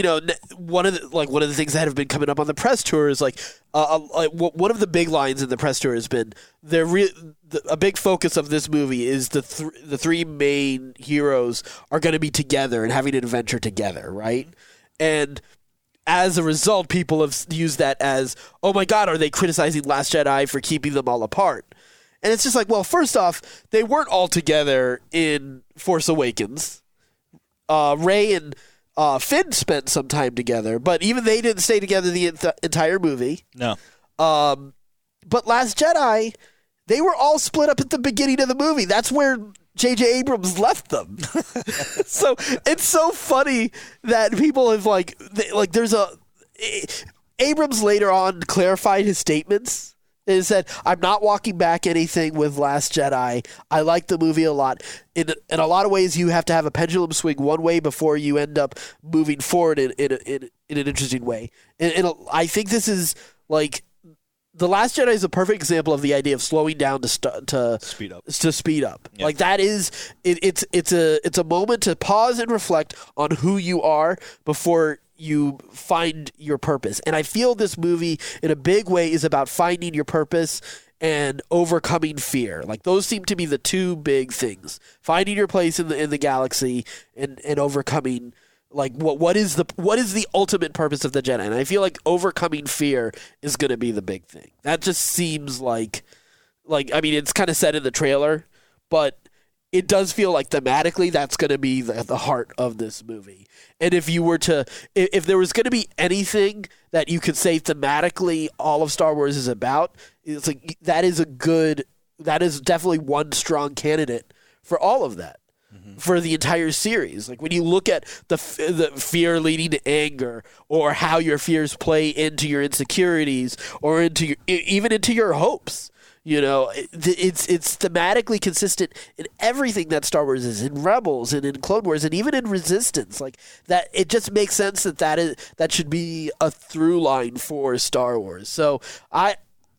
one of the things that have been coming up on the press tour is one of the big lines in the press tour has been a big focus of this movie is the three main heroes are going to be together and having an adventure together, right? And as a result, people have used that as, oh my God, are they criticizing Last Jedi for keeping them all apart? And it's just like, well, first off, they weren't all together in Force Awakens. Rey and Finn spent some time together, but even they didn't stay together the entire movie. No. But Last Jedi, they were all split up at the beginning of the movie. That's where JJ Abrams left them. So it's so funny that people have Abrams later on clarified his statements. It said, I'm not walking back anything with Last Jedi. I like the movie a lot. In a lot of ways, you have to have a pendulum swing one way before you end up moving forward in an interesting way. And I think this is like The Last Jedi is a perfect example of the idea of slowing down to speed up. To speed up. Yeah. Like that is it's a moment to pause and reflect on who you are before you find your purpose. And I feel this movie in a big way is about finding your purpose and overcoming fear. Like those seem to be the two big things. Finding your place in the galaxy and overcoming like what is the ultimate purpose of the Jedi. And I feel like overcoming fear is going to be the big thing. That just seems like I mean it's kind of said in the trailer, but it does feel like thematically that's going to be the heart of this movie. And if there was going to be anything that you could say thematically all of Star Wars is about, it's like that is definitely one strong candidate for all of that, for the entire series. Like when you look at the fear leading to anger, or how your fears play into your insecurities, or even into your hopes. You know, it's thematically consistent in everything that Star Wars is, in Rebels and in Clone Wars and even in Resistance. Like that, it just makes sense that should be a through line for Star Wars. So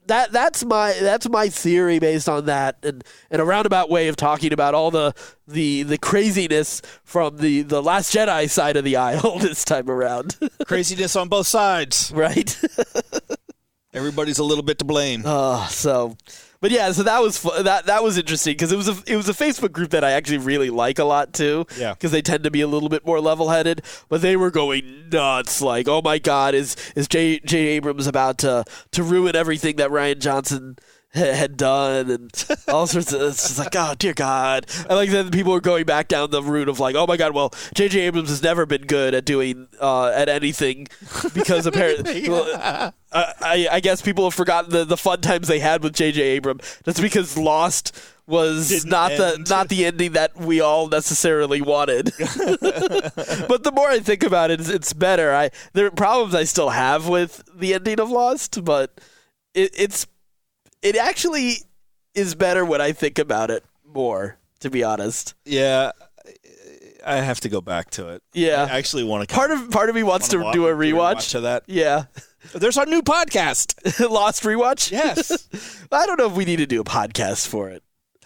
that's my theory based on that, and a roundabout way of talking about all the craziness from the Last Jedi side of the aisle this time around. Craziness on both sides, right? Everybody's a little bit to blame. So that was that was interesting because it was a Facebook group that I actually really like a lot too. Yeah. Because they tend to be a little bit more level-headed, but they were going nuts. Like, oh my God, is JJ Abrams about to ruin everything that Rian Johnson had done, and all sorts of, it's just like, oh dear God. And like then people were going back down the route of like, oh my God, well, JJ Abrams has never been good at doing at anything because apparently I guess people have forgotten the fun times they had with JJ Abrams. That's because Lost was not the ending that we all necessarily wanted. But the more I think about it, it's better. There are problems I still have with the ending of Lost, but it actually is better when I think about it more, to be honest. Yeah, I have to go back to it. Yeah, I actually want to. Part of me wants to do a rewatch to that. Yeah, there's our new podcast, Lost Rewatch. Yes, I don't know if we need to do a podcast for it.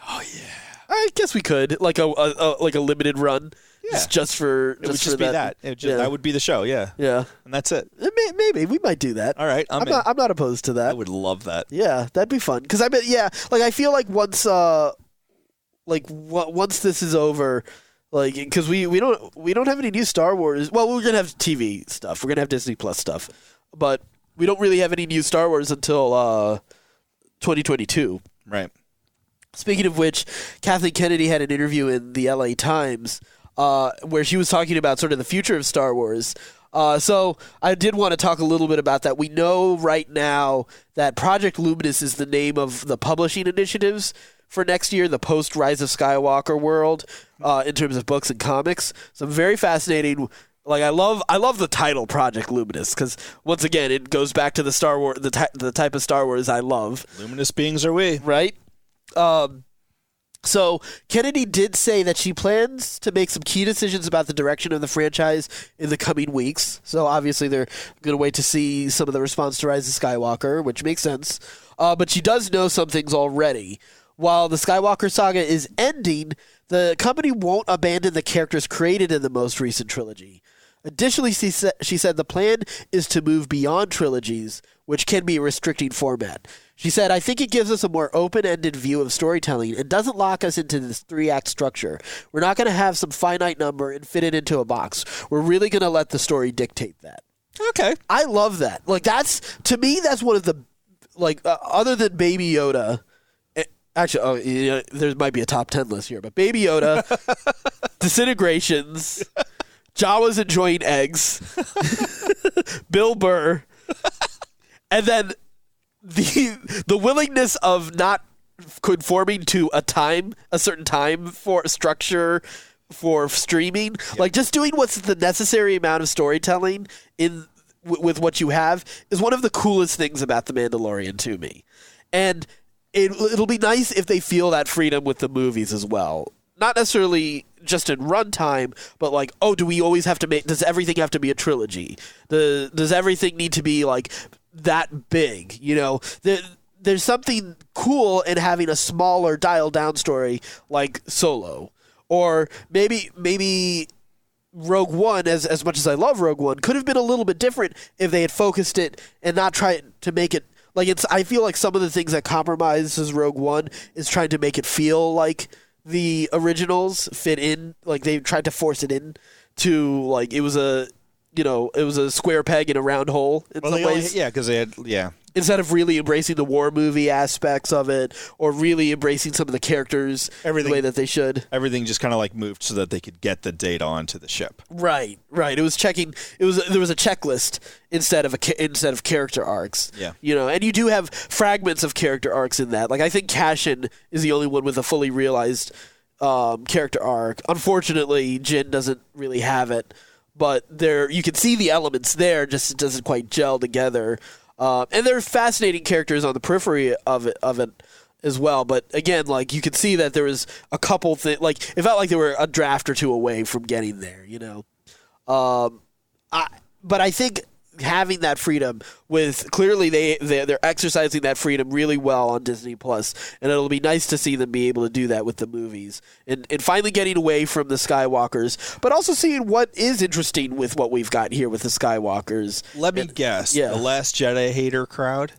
Oh yeah, I guess we could, like a limited run. Yeah. Just for it would just be that. That would be the show. Yeah. Yeah. And that's it. Maybe we might do that. All right. I'm not opposed to that. I would love that. Yeah, that'd be fun. Because I feel like once this is over, like because we don't have any new Star Wars. Well, we're gonna have TV stuff. We're gonna have Disney Plus stuff, but we don't really have any new Star Wars until 2022. Right. Speaking of which, Kathleen Kennedy had an interview in the LA Times. Where she was talking about sort of the future of Star Wars. So I did want to talk a little bit about that. We know right now that Project Luminous is the name of the publishing initiatives for next year, the post Rise of Skywalker world, in terms of books and comics. So very fascinating. Like I love the title Project Luminous because once again it goes back to the Star Wars, the type of Star Wars I love. Luminous beings are we, right? So Kennedy did say that she plans to make some key decisions about the direction of the franchise in the coming weeks. So obviously they're going to wait to see some of the response to Rise of Skywalker, which makes sense. But she does know some things already. while the Skywalker Saga is ending, the company won't abandon the characters created in the most recent trilogy. Additionally, she said the plan is to move beyond trilogies, which can be a restricting format. She said, I think it gives us a more open-ended view of storytelling and doesn't lock us into this 3-act structure. We're not going to have some finite number and fit it into a box. We're really going to let the story dictate that. Okay. I love that. Like, to me, that's one of the, like, other than Baby Yoda, actually, there might be a top 10 list here, but Baby Yoda, Disintegrations, Jawas enjoying eggs, Bill Burr, and then the willingness of not conforming to a certain time for structure for streaming, like just doing what's the necessary amount of storytelling with what you have is one of the coolest things about The Mandalorian to me. And it'll be nice if they feel that freedom with the movies as well. Not necessarily just in runtime, but like, oh, do we always have to does everything have to be a trilogy? Does everything need to be like that big? You know, there's something cool in having a smaller dialed down story like Solo. Or maybe Rogue One, as much as I love Rogue One, could have been a little bit different if they had focused it and not tried to make it like it's. I feel like some of the things that compromises Rogue One is trying to make it feel like the originals fit in, like they tried to force it in to like it was a square peg in a round hole in some ways. Because they had instead of really embracing the war movie aspects of it or really embracing some of the characters the way that they should. Everything just kind of like moved so that they could get the data onto the ship. Right. It was checking. There was a checklist instead of character arcs. Yeah. You know, and you do have fragments of character arcs in that. Like I think Cashin is the only one with a fully realized character arc. Unfortunately, Jin doesn't really have it, but you can see the elements there. Just it doesn't quite gel together. And there are fascinating characters on the periphery of it as well. But again, like you could see that there was a couple things. Like it felt like they were a draft or two away from getting there. You know, but I think having that freedom with clearly they're exercising that freedom really well on Disney Plus, and it'll be nice to see them be able to do that with the movies and finally getting away from the Skywalkers, but also seeing what is interesting with what we've got here with the Skywalkers. Let me guess. The Last Jedi hater crowd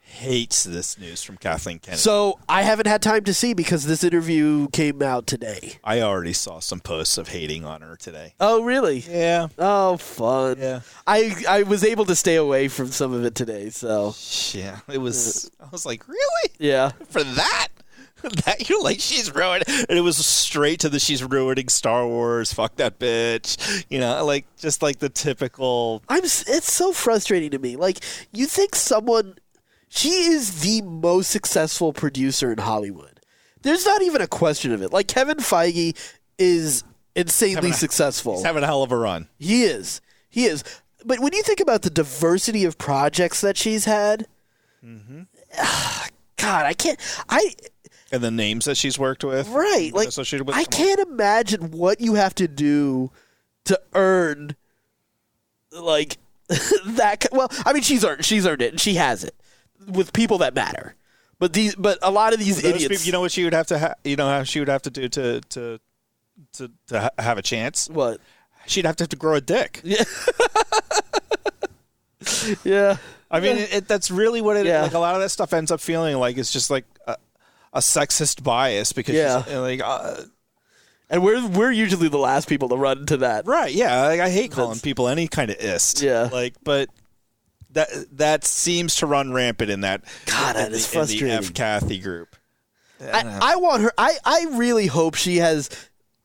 hates this news from Kathleen Kennedy. So I haven't had time to see because this interview came out today. I already saw some posts of hating on her today. Oh, really? Yeah. Oh, fun. Yeah. I was able to stay away from some of it today, so. Yeah. It was, I was like, really? Yeah. For that? That you're like, she's ruined. And it was straight to she's ruining Star Wars. Fuck that bitch. You know, like, just like the typical. It's so frustrating to me. Like, you think she is the most successful producer in Hollywood. There's not even a question of it. Like, Kevin Feige is insanely successful. He's having a hell of a run. He is. But when you think about the diversity of projects that she's had, God, I can't. And the names that she's worked with. Right. Like, associated with. I can't imagine what you have to do to earn, like, that. Well, I mean, she's earned it, and she has it. With people that matter, but a lot of these idiots. People, you know what she would have to how she would have to do to have a chance. What? She'd have to grow a dick. Yeah. Yeah. I mean, that's really what it. Like a lot of that stuff ends up feeling like it's just like a sexist bias because and we're usually the last people to run into that. Right? Yeah. Like, I hate calling people any kind of ist. Yeah. Like, but. That seems to run rampant in that. God, that is frustrating. In the F. Kathy group. I want her. I really hope she has.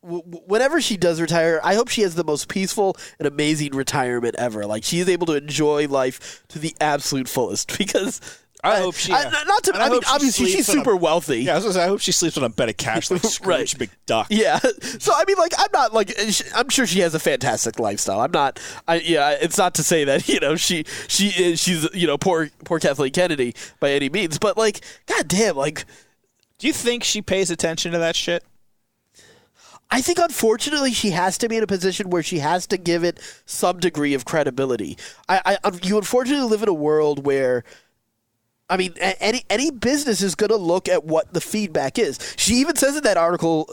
Whenever she does retire, I hope she has the most peaceful and amazing retirement ever. Like she is able to enjoy life to the absolute fullest. Because I hope she. I mean, obviously she's super wealthy. Yeah, I hope she sleeps on a bed of cash like Scrooge McDuck. Yeah. So I mean, like, I'm not like I'm sure she has a fantastic lifestyle. I'm not. It's not to say that she's poor Kathleen Kennedy by any means. But like, goddamn, like, do you think she pays attention to that shit? I think, unfortunately, she has to be in a position where she has to give it some degree of credibility. You unfortunately live in a world where I mean, any business is going to look at what the feedback is. She even says in that article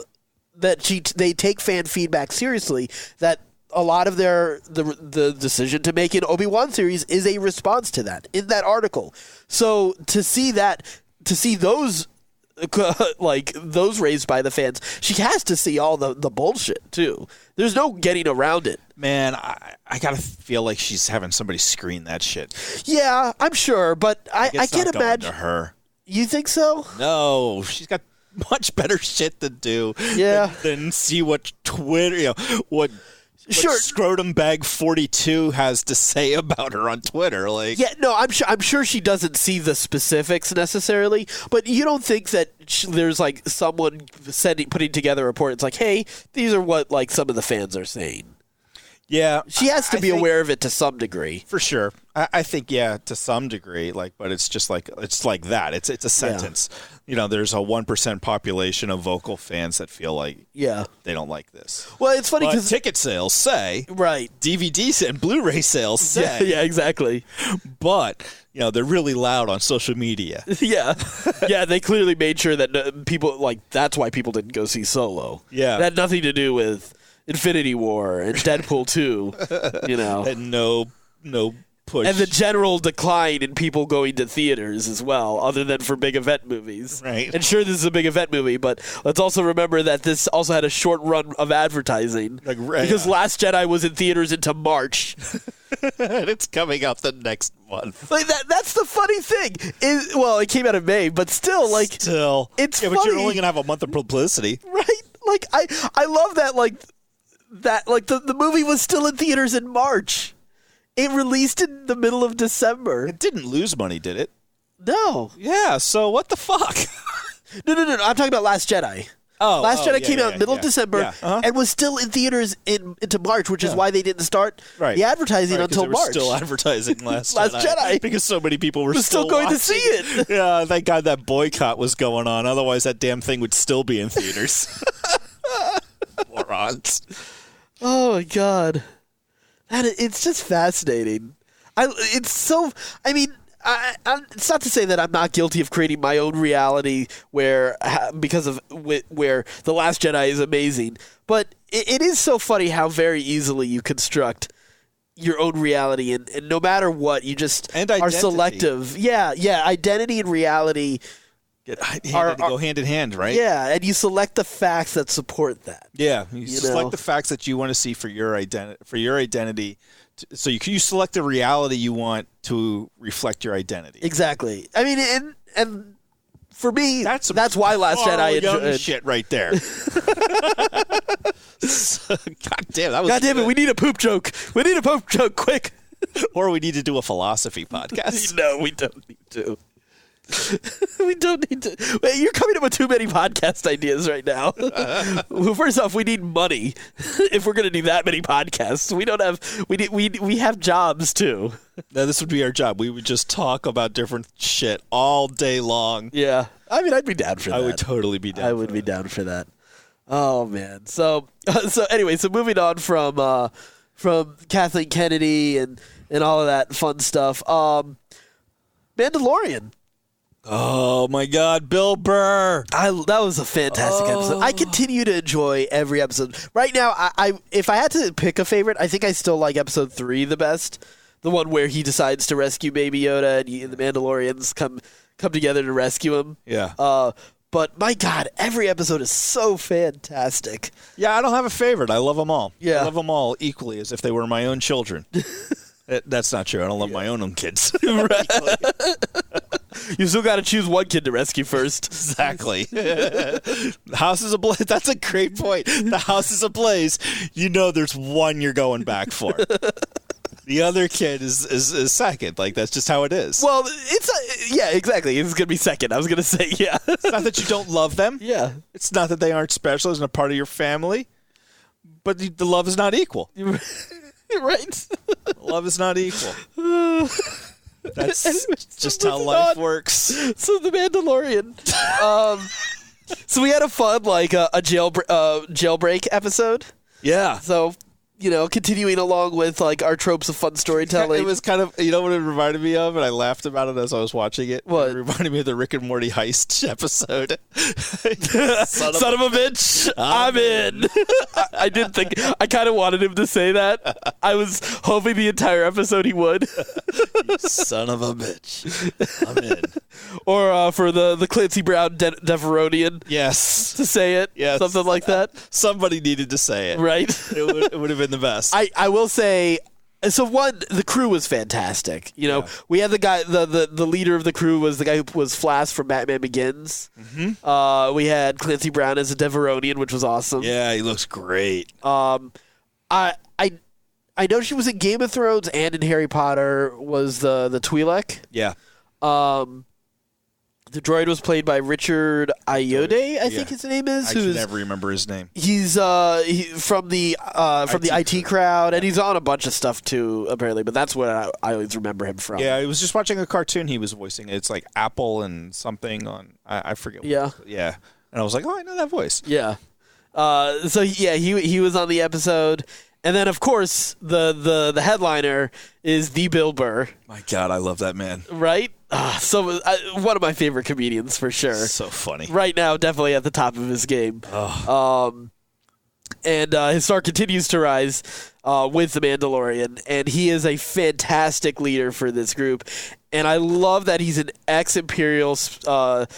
that they take fan feedback seriously, that a lot of the decision to make an Obi-Wan series is a response to that in that article. So to see those like those raised by the fans, she has to see all the bullshit too. There's no getting around it. Man, I gotta feel like she's having somebody screen that shit. Yeah, I'm sure, but I can't imagine. To her. You think so? No, she's got much better shit to do. Yeah. Than see what Twitter, what Scrotum Bag 42 has to say about her on Twitter. Like, yeah, no, I'm sure she doesn't see the specifics necessarily, but you don't think that there's like someone putting together a report. It's like, hey, these are what like some of the fans are saying. Yeah, she has to be aware of it to some degree, for sure. I think to some degree, like, but it's just like that. It's a sentence. Yeah. There's a 1% population of vocal fans that feel like they don't like this. Well, it's funny because ticket sales say right, DVDs and Blu-ray sales say yeah, exactly. But they're really loud on social media. Yeah, they clearly made sure that people that's why people didn't go see Solo. Yeah, it had nothing to do with Infinity War and Deadpool 2, And no push. And the general decline in people going to theaters as well, other than for big event movies. Right. And sure, this is a big event movie, but let's also remember that this also had a short run of advertising. Because Last Jedi was in theaters into March. And it's coming out the next month. Like that's the funny thing. It came out in May, but still, it's funny. But you're only going to have a month of publicity. Right. Like, I love that, the movie was still in theaters in March. It released in the middle of December. It didn't lose money, did it? No. Yeah, so what the fuck? No. I'm talking about Last Jedi. Last Jedi came out middle of December and was still in theaters into March, which is why they didn't start the advertising until March. Still advertising Last Jedi because so many people were still going to see it. Yeah, thank God that boycott was going on. Otherwise, that damn thing would still be in theaters. Morons. Oh my God. It's just fascinating. It's not to say that I'm not guilty of creating my own reality where The Last Jedi is amazing, but it is so funny how very easily you construct your own reality, and no matter what, you just are selective. Yeah, identity and reality go hand in hand, right? Yeah, and you select the facts that support that. Yeah, you select the facts that you want to see for your identity. So you select the reality you want to reflect your identity. Exactly. I mean, and for me, that's why Last Jedi enjoyed shit right there. God damn it! We need a poop joke. We need a poop joke, quick. Or we need to do a philosophy podcast. No, we don't need to. We don't need to. Wait, you're coming up with too many podcast ideas right now. Well, first off, we need money if we're going to do that many podcasts. We don't have. We have jobs too. No, this would be our job. We would just talk about different shit all day long. Yeah, I mean, I'd be down for that. I would totally be down. I would be down for that. Oh man. So anyway, so moving on from Kathleen Kennedy and all of that fun stuff. Mandalorian. Oh my God, Bill Burr! That was a fantastic episode. I continue to enjoy every episode. Right now, if I had to pick a favorite, I think I still like episode 3 the best. The one where he decides to rescue Baby Yoda and the Mandalorians come together to rescue him. Yeah. But my God, every episode is so fantastic. Yeah, I don't have a favorite. I love them all. Yeah. I love them all equally as if they were my own children. That's not true. I don't love my own kids. You still got to choose one kid to rescue first. Exactly. The house is ablaze. That's a great point. The house is ablaze. There's one you're going back for. The other kid is second. That's just how it is. Well, yeah, exactly. It's going to be second. I was going to say, yeah. It's not that you don't love them. Yeah. It's not that they aren't special as a part of your family. But the love is not equal. Right. Love is not equal. That's just how life works. So the Mandalorian. So we had a fun a jailbreak episode. Yeah. So continuing along with like our tropes of fun storytelling. It was kind of, you know what it reminded me of, and I laughed about it as I was watching it. What? It reminded me of the Rick and Morty heist episode. Son of a bitch, I'm in. I didn't think. I kind of wanted him to say that. I was hoping the entire episode he would. You son of a bitch, I'm in. Or for the Clancy Brown Deveronian. Yes. To say it. Yes. Something like that. Somebody needed to say it. Right. It would have been the best. I will say, so one, the crew was fantastic. We had the guy, the leader of the crew was the guy who was Flash from Batman Begins. Mm-hmm. We had Clancy Brown as a Deveronian, which was awesome. Yeah, he looks great. I know she was in Game of Thrones and in Harry Potter was the Twi'lek. Yeah. The droid was played by Richard Ayoade, I think his name is. I can never remember his name. He's from the IT crowd, and he's on a bunch of stuff too, apparently. But that's what I always remember him from. Yeah, I was just watching a cartoon he was voicing. It's like Apple and something on I forget. Yeah, yeah. And I was like, oh, I know that voice. Yeah. So yeah, he was on the episode. And then, of course, the headliner is the Bill Burr. My God, I love that man. Right? One of my favorite comedians, for sure. So funny. Right now, definitely at the top of his game. Oh. And his star continues to rise with The Mandalorian. And he is a fantastic leader for this group. And I love that he's an ex-Imperial sniper.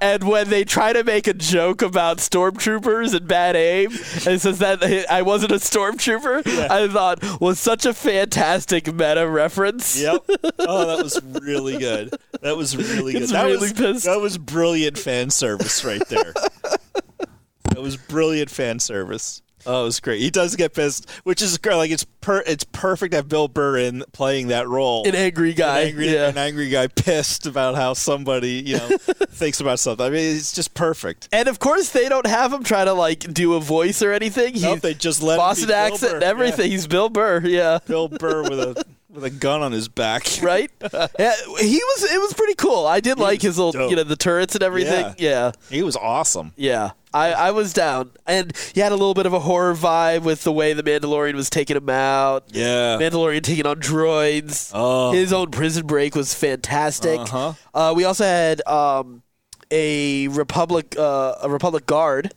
And when they try to make a joke about stormtroopers and bad aim, and it says that I wasn't a stormtrooper, I thought was such a fantastic meta reference. Yep. Oh, that was really good. That was really good. That was brilliant fan service right there. That was brilliant fan service. Oh, it was great. He does get pissed, which is like it's perfect to have Bill Burr playing that role. An angry guy. An angry guy pissed about how somebody, thinks about something. I mean, it's just perfect. And of course, they don't have him try to like do a voice or anything. Nope, they just let Boston him be accent Bill Burr. And everything. Yeah. He's Bill Burr. Yeah. Bill Burr with a gun on his back. Right? Yeah, it was pretty cool. I did like his little, the turrets and everything. Yeah. He was awesome. Yeah. I was down. And he had a little bit of a horror vibe with the way the Mandalorian was taking him out. Yeah. Mandalorian taking on droids. Oh. His own prison break was fantastic. Uh-huh. We also had a Republic guard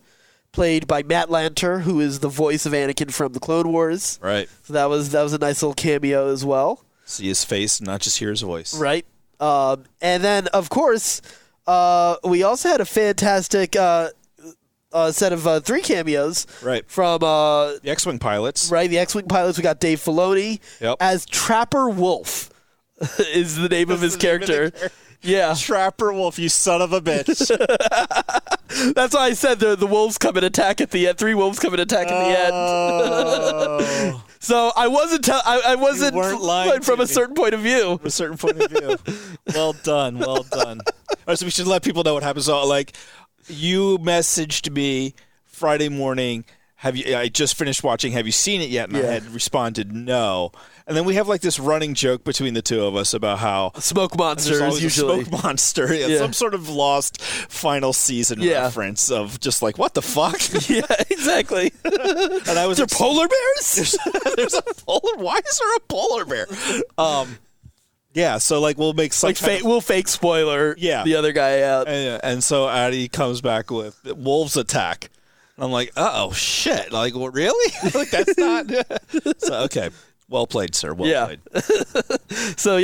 played by Matt Lanter, who is the voice of Anakin from the Clone Wars. Right. So that was a nice little cameo as well. See his face, not just hear his voice. Right. And then, of course, we also had a fantastic set of 3 cameos. Right. From the X-Wing pilots. Right, the X-Wing pilots. We got Dave Filoni as Trapper Wolf is the name of his character. Yeah. Trapper Wolf, you son of a bitch. That's why I said the wolves come and attack at the end. 3 wolves come and attack at the end. So I wasn't lying from a certain point of view. From a certain point of view. Well done. Well done. All right, so we should let people know what happens. So, you messaged me Friday morning. I just finished watching. Have you seen it yet? And I had responded no. And then we have this running joke between the two of us about how smoke monsters usually a smoke monster, some sort of lost final season reference of just what the fuck? Yeah, exactly. And I was there polar bears? There's a polar. Why is there a polar bear? Yeah, so we'll make some we'll fake spoiler the other guy out. And so Addy comes back with wolves attack. I'm like, oh shit! Well, really? That's not. So okay, well played, sir. Well played. So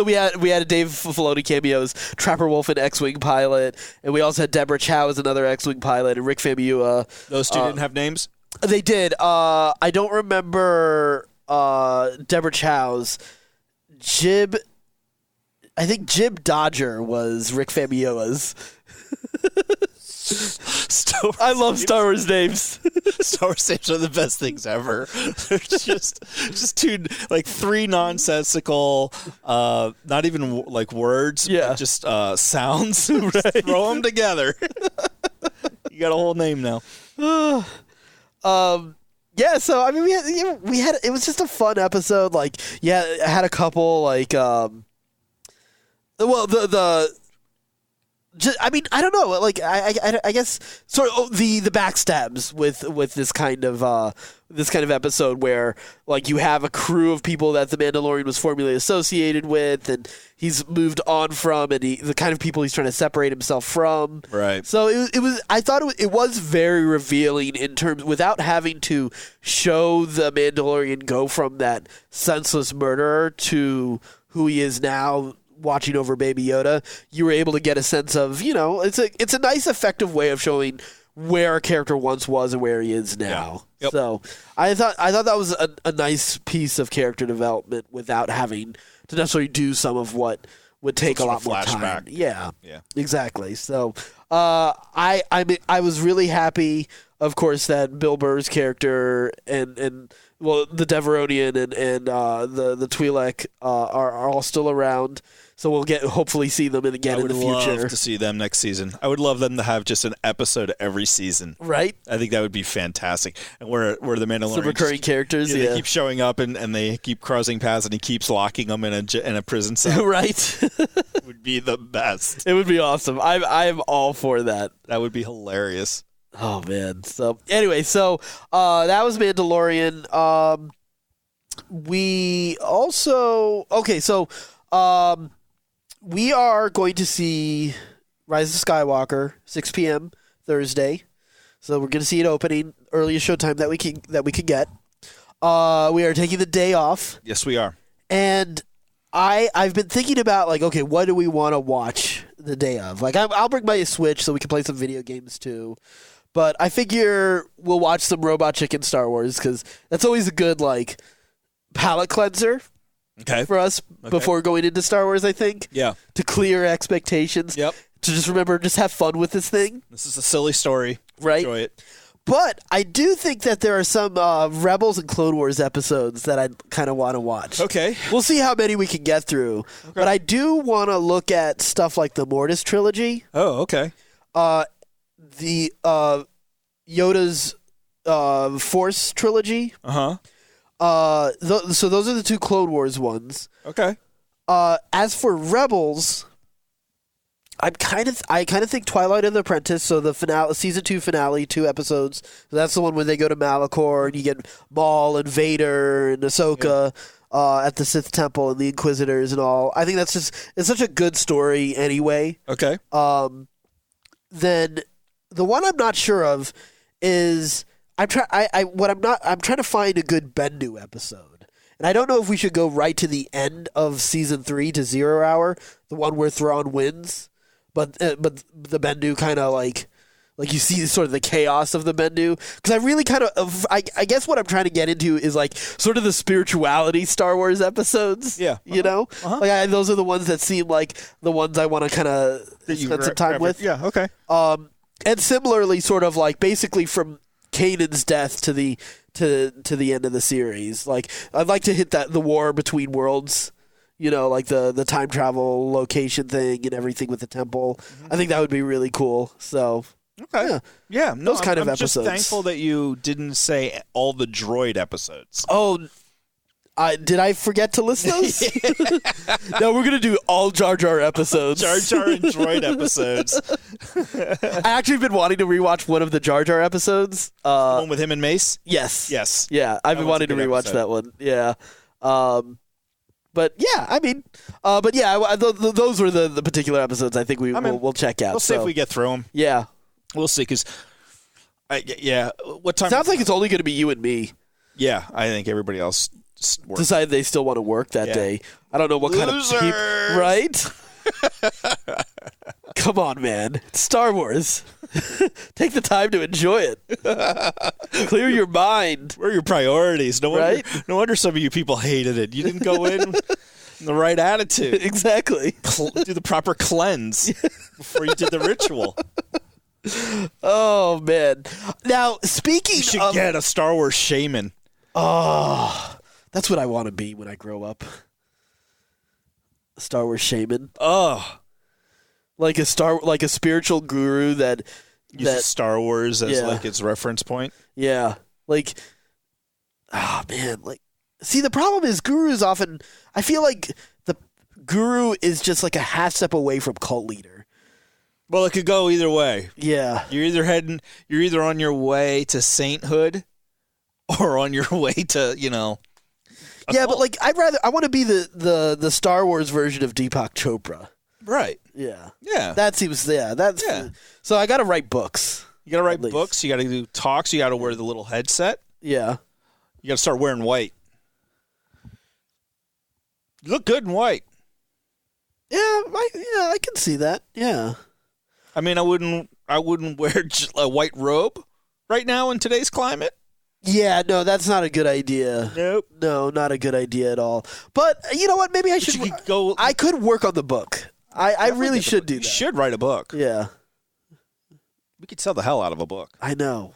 we had a Dave Filoni cameos, Trapper Wolf, an X-wing pilot, and we also had Deborah Chow as another X-wing pilot, and Rick Famuyiwa. Those two didn't have names. They did. I don't remember Deborah Chow's. I think Jib Dodger was Rick Famuyiwa's. I love Star Wars names. Star Wars names are the best things ever. They're just 3 nonsensical, not even words, but just sounds. Right. Throw them together. You got a whole name now. Yeah, so I mean, we had it was just a fun episode. I had a couple I mean, I don't know. Like, I guess sort of the backstabs with this kind of episode where like you have a crew of people that the Mandalorian was formerly associated with, and he's moved on from, and the kind of people he's trying to separate himself from. Right. So it was. I thought it was very revealing in terms without having to show the Mandalorian go from that senseless murderer to who he is now, watching over Baby Yoda. You were able to get a sense of, it's a nice, effective way of showing where a character once was and where he is now. Yeah. Yep. So I thought that was a nice piece of character development without having to necessarily do some of what would take a lot more time. Yeah, exactly. So I was really happy, of course, that Bill Burr's character and well, the Deveronian and the Twi'lek are all still around. So we'll hopefully see them again in the future. I would love to see them next season. I would love them to have just an episode every season. Right. I think that would be fantastic. And where the Mandalorian... Some recurring characters, They keep showing up and they keep crossing paths and he keeps locking them in a prison cell. Right. It would be the best. It would be awesome. I'm all for that. That would be hilarious. Oh, man. So, anyway, that was Mandalorian. We also... Okay, so... we are going to see Rise of Skywalker, 6 p.m. Thursday. So we're going to see it opening, earliest showtime that we could get. We are taking the day off. Yes, we are. And I've been thinking about, like, okay, what do we want to watch the day of? Like, I'll bring my Switch so we can play some video games too. But I figure we'll watch some Robot Chicken Star Wars because that's always a good, like, palate cleanser. Okay. For us before going into Star Wars, I think. Yeah. To clear expectations. Yep. To just remember, just have fun with this thing. This is a silly story. Right. Enjoy it. But I do think that there are some Rebels and Clone Wars episodes that I kind of want to watch. Okay. We'll see how many we can get through. Okay. But I do want to look at stuff like the Mortis trilogy. Oh, okay. The Yoda's Force trilogy. Uh-huh. So those are the two Clone Wars ones. Okay. As for Rebels, I kind of think Twilight of the Apprentice. So the finale, season 2 finale, 2 episodes. So that's the one where they go to Malachor and you get Maul and Vader and Ahsoka at the Sith Temple and the Inquisitors and all. I think it's such a good story anyway. Okay. Then the one I'm not sure of is. I'm trying to find a good Bendu episode, and I don't know if we should go right to the end of season 3 to 0 Hour, the one where Thrawn wins, but the Bendu kind of like you see sort of the chaos of the Bendu, because I really kind of I guess what I'm trying to get into is like sort of the spirituality Star Wars episodes. Yeah, you know, like those are the ones that seem like the ones I want to kind of spend some time with. Yeah, okay. And similarly, sort of like basically from Kanan's death to the end of the series. Like, I'd like to hit the war between worlds, like the time travel location thing and everything with the temple. Mm-hmm. I think that would be really cool. So, okay. Yeah. No, those kind of episodes. I'm just thankful that you didn't say all the droid episodes. Oh, did I forget to list those? No, we're going to do all Jar Jar episodes. Jar Jar and droid episodes. I actually been wanting to rewatch one of the Jar Jar episodes. The one with him and Mace? Yes. Yes. Yeah, I've been wanting to rewatch that one. Yeah. But yeah, I mean, those were the particular episodes I think we'll check out. We'll see if we get through them. Yeah. We'll see, because, what time? Sounds like it's only going to be you and me. Yeah, I think everybody else decide they still want to work that day. I don't know what kind of people, right? Come on, man. It's Star Wars. Take the time to enjoy it. Clear your mind. Where are your priorities? No wonder some of you people hated it. You didn't go in the right attitude. Exactly. Do the proper cleanse before you did the ritual. Oh, man. Now, speaking of... You should get a Star Wars shaman. Oh... That's what I want to be when I grow up. A Star Wars shaman. Oh, like a spiritual guru that uses Star Wars as like its reference point. Yeah, like, oh man, like, see, the problem is gurus often. I feel like the guru is just like a half step away from cult leader. Well, it could go either way. Yeah. You're either on your way to sainthood or on your way to, Yeah, but like I want to be the Star Wars version of Deepak Chopra. Right. Yeah. Yeah. So I got to write books. You got to write books, you got to do talks, you got to wear the little headset. Yeah. You got to start wearing white. You look good in white. Yeah, I can see that. Yeah. I mean, I wouldn't wear a white robe right now in today's climate. Yeah, no, that's not a good idea. Nope. No, not a good idea at all. But you know what? Maybe I should go. I could work on the book. I really should do that. You should write a book. Yeah. We could sell the hell out of a book. I know.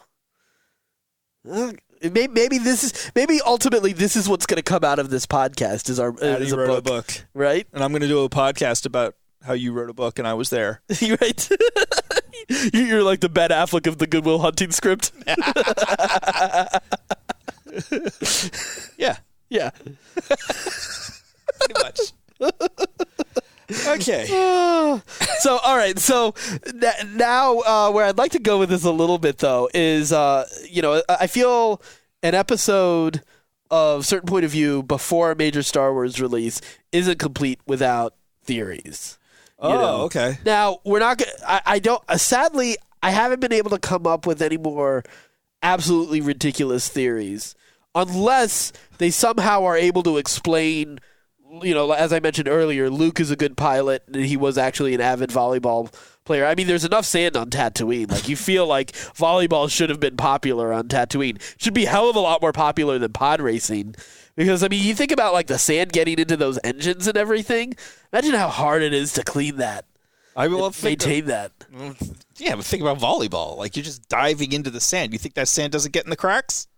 Maybe ultimately this is what's going to come out of this podcast is Addy wrote a book, right? And I'm going to do a podcast about how you wrote a book and I was there. Right? You're like the Ben Affleck of the Good Will Hunting script. Yeah. Pretty much. Okay. So, all right. So now where I'd like to go with this a little bit, though, is, I feel an episode of Certain Point of View before a major Star Wars release isn't complete without theories. Okay. Now, we're not going to, sadly, I haven't been able to come up with any more absolutely ridiculous theories unless they somehow are able to explain, as I mentioned earlier, Luke is a good pilot and he was actually an avid volleyball player. I mean, there's enough sand on Tatooine. Like, you feel like volleyball should have been popular on Tatooine. Should be a hell of a lot more popular than pod racing. Because, I mean, you think about, like, the sand getting into those engines and everything. Imagine how hard it is to clean that. Maintain that. Yeah, but think about volleyball. Like, you're just diving into the sand. You think that sand doesn't get in the cracks?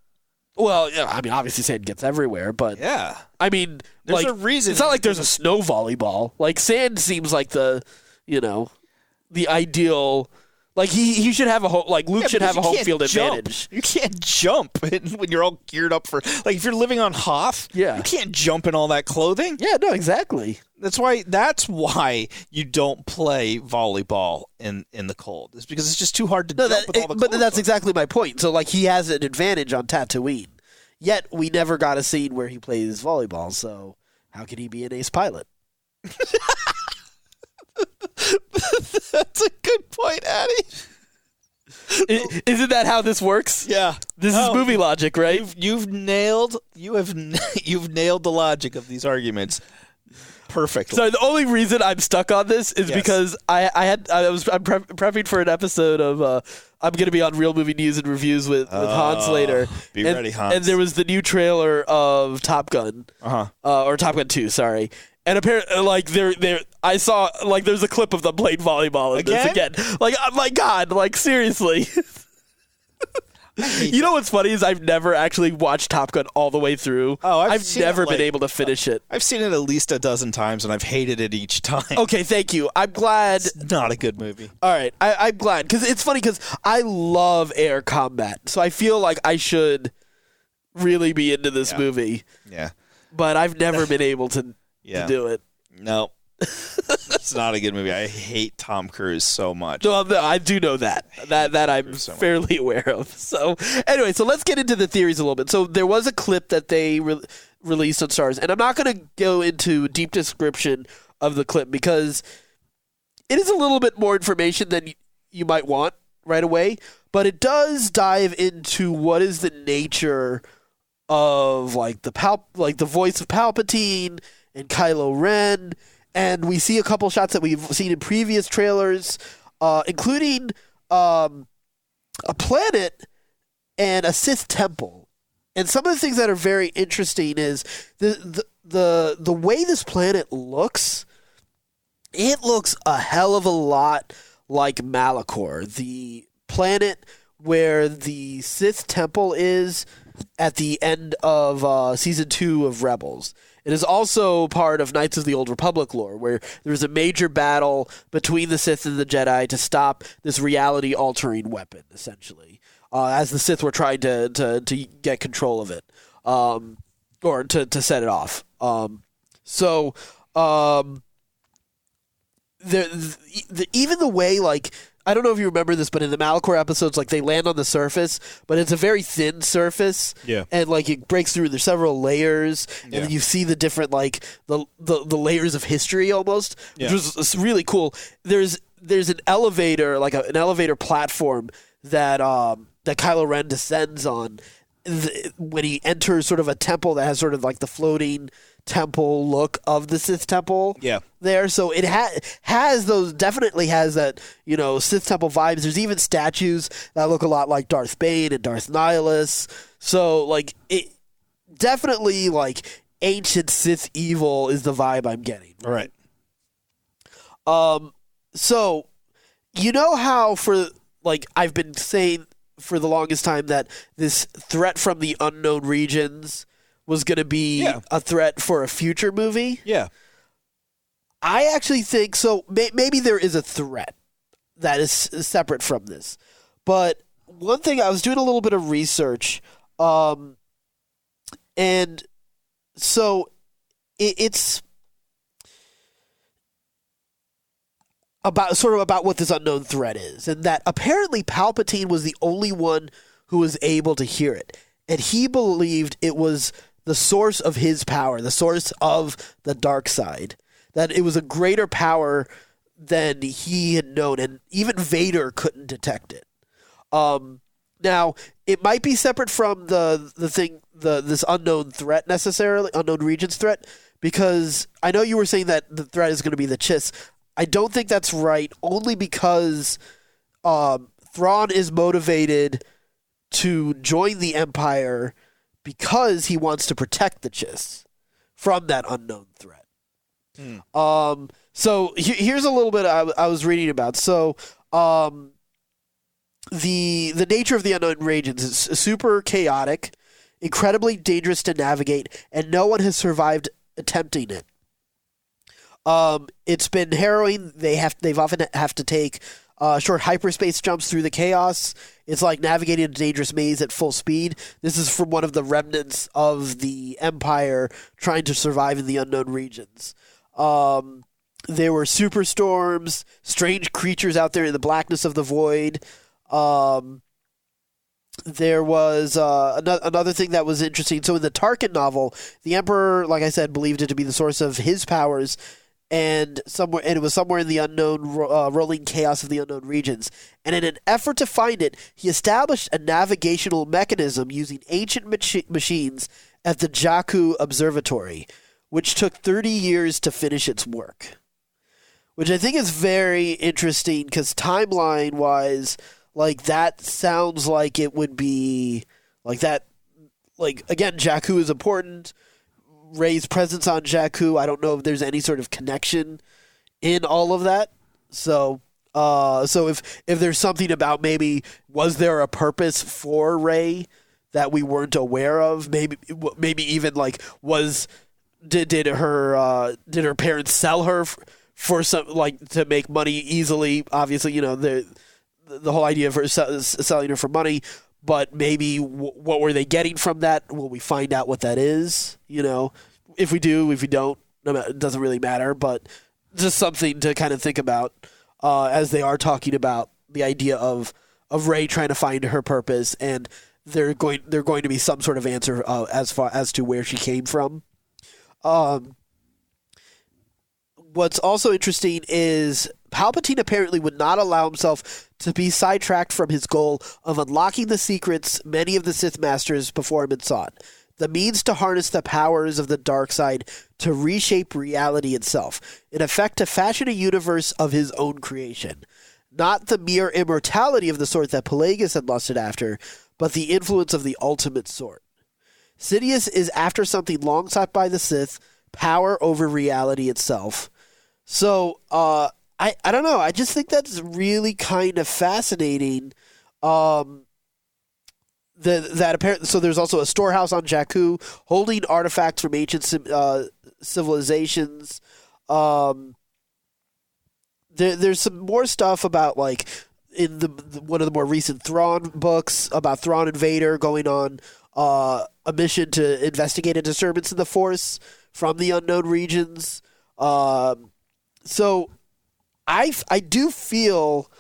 Well, yeah, I mean, obviously sand gets everywhere, but... Yeah. I mean, there's a reason. It's not like there's a snow volleyball. Like, sand seems like the ideal... Like, he should have a home... Like, Luke should have a home field advantage. You can't jump when you're all geared up for... Like, if you're living on Hoth, you can't jump in all that clothing. Yeah, no, exactly. That's why you don't play volleyball in the cold. It's because it's just too hard to jump with all the clothes. But that's exactly my point. So, like, he has an advantage on Tatooine. Yet, we never got a scene where he plays volleyball, so how can he be an ace pilot? That's a good point, Addy. Isn't that how this works? Yeah, this is movie logic, right? You've nailed the logic of these arguments perfectly. So the only reason I'm stuck on this is because I'm prepping for an episode of I'm going to be on Real Movie News and Reviews with Hans later. Be ready, Hans. And there was the new trailer of Top Gun, or Top Gun 2, sorry. And apparently, like, I saw, like, there's a clip of them playing volleyball in this again. Like, oh my God, like, seriously. You know what's funny is I've never actually watched Top Gun all the way through. Oh, I've never been able to finish it. I've seen it at least a dozen times, and I've hated it each time. Okay, thank you. I'm glad. It's not a good movie. All right, I'm glad. Because it's funny because I love air combat. So I feel like I should really be into this movie. Yeah. But I've never been able to do it. No. It's not a good movie. I hate Tom Cruise so much. No, I do know that. That I'm fairly aware of. So anyway, so let's get into the theories a little bit. So there was a clip that they released on Stars, and I'm not going to go into a deep description of the clip because it is a little bit more information than you might want right away, but it does dive into what is the nature of like the voice of Palpatine and Kylo Ren. And we see a couple shots that we've seen in previous trailers, including a planet and a Sith temple. And some of the things that are very interesting is the way this planet looks. It looks a hell of a lot like Malachor, the planet where the Sith temple is at the end of Season 2 of Rebels. It is also part of Knights of the Old Republic lore, where there's a major battle between the Sith and the Jedi to stop this reality-altering weapon, essentially, as the Sith were trying to get control of it, or to set it off. even the way, like, I don't know if you remember this, but in the Malachor episodes, like, they land on the surface, but it's a very thin surface. Yeah. And, like, it breaks through. There's several layers, and you see the different, like, the layers of history almost, which was really cool. There's an elevator, like an elevator platform that Kylo Ren descends on when he enters sort of a temple that has sort of like the floating temple look of the Sith temple there. So it definitely has that, Sith temple vibes. There's even statues that look a lot like Darth Bane and Darth Nihilus. So like it definitely, like, ancient Sith evil is the vibe I'm getting. Right. So how I've been saying for the longest time that this threat from the unknown regions was going to be a threat for a future movie? Yeah. I actually think so. Maybe there is a threat that is separate from this. But one thing, I was doing a little bit of research, and so it's about what this unknown threat is, and that apparently Palpatine was the only one who was able to hear it, and he believed it was the source of his power, the source of the dark side, that it was a greater power than he had known, and even Vader couldn't detect it. Now, it might be separate from this unknown threat necessarily, unknown regions threat, because I know you were saying that the threat is going to be the Chiss. I don't think that's right, only because Thrawn is motivated to join the Empire because he wants to protect the Chiss from that unknown threat. So here's a little bit I was reading about. So the nature of the unknown regions is super chaotic, incredibly dangerous to navigate, and no one has survived attempting it. It's been harrowing. They've often have to take short hyperspace jumps through the chaos. It's like navigating a dangerous maze at full speed. This is from one of the remnants of the Empire trying to survive in the unknown regions. There were superstorms, strange creatures out there in the blackness of the void. There was another thing that was interesting. So in the Tarkin novel, the Emperor, like I said, believed it to be the source of his powers, and it was somewhere in the unknown, rolling chaos of the unknown regions. And in an effort to find it, he established a navigational mechanism using ancient machines at the Jakku Observatory, which took 30 years to finish its work. Which I think is very interesting, because timeline-wise, like, that sounds like it would be like that. Like, again, Jakku is important. Rey's presence on Jakku, I don't know if there's any sort of connection in all of that. So if there's something about, maybe was there a purpose for Rey that we weren't aware of? Maybe even like did her parents sell her for some, like, to make money easily? Obviously, the whole idea of her selling her for money. But maybe what were they getting from that? Will we find out what that is? If we do, if we don't, it doesn't really matter. But just something to kind of think about as they are talking about the idea of Rey trying to find her purpose, and they're going to be some sort of answer as far as to where she came from. What's also interesting is Palpatine apparently would not allow himself to be sidetracked from his goal of unlocking the secrets many of the Sith Masters before him had sought, the means to harness the powers of the dark side to reshape reality itself, in effect to fashion a universe of his own creation. Not the mere immortality of the sort that Pelagius had lusted after, but the influence of the ultimate sort. Sidious is after something long sought by the Sith, power over reality itself. So, I don't know. I just think that's really kind of fascinating. That apparently, so there's also a storehouse on Jakku holding artifacts from ancient civilizations. There's some more stuff about, like, in one of the more recent Thrawn books about Thrawn and Vader going on a mission to investigate a disturbance in the Force from the unknown regions. So I do feel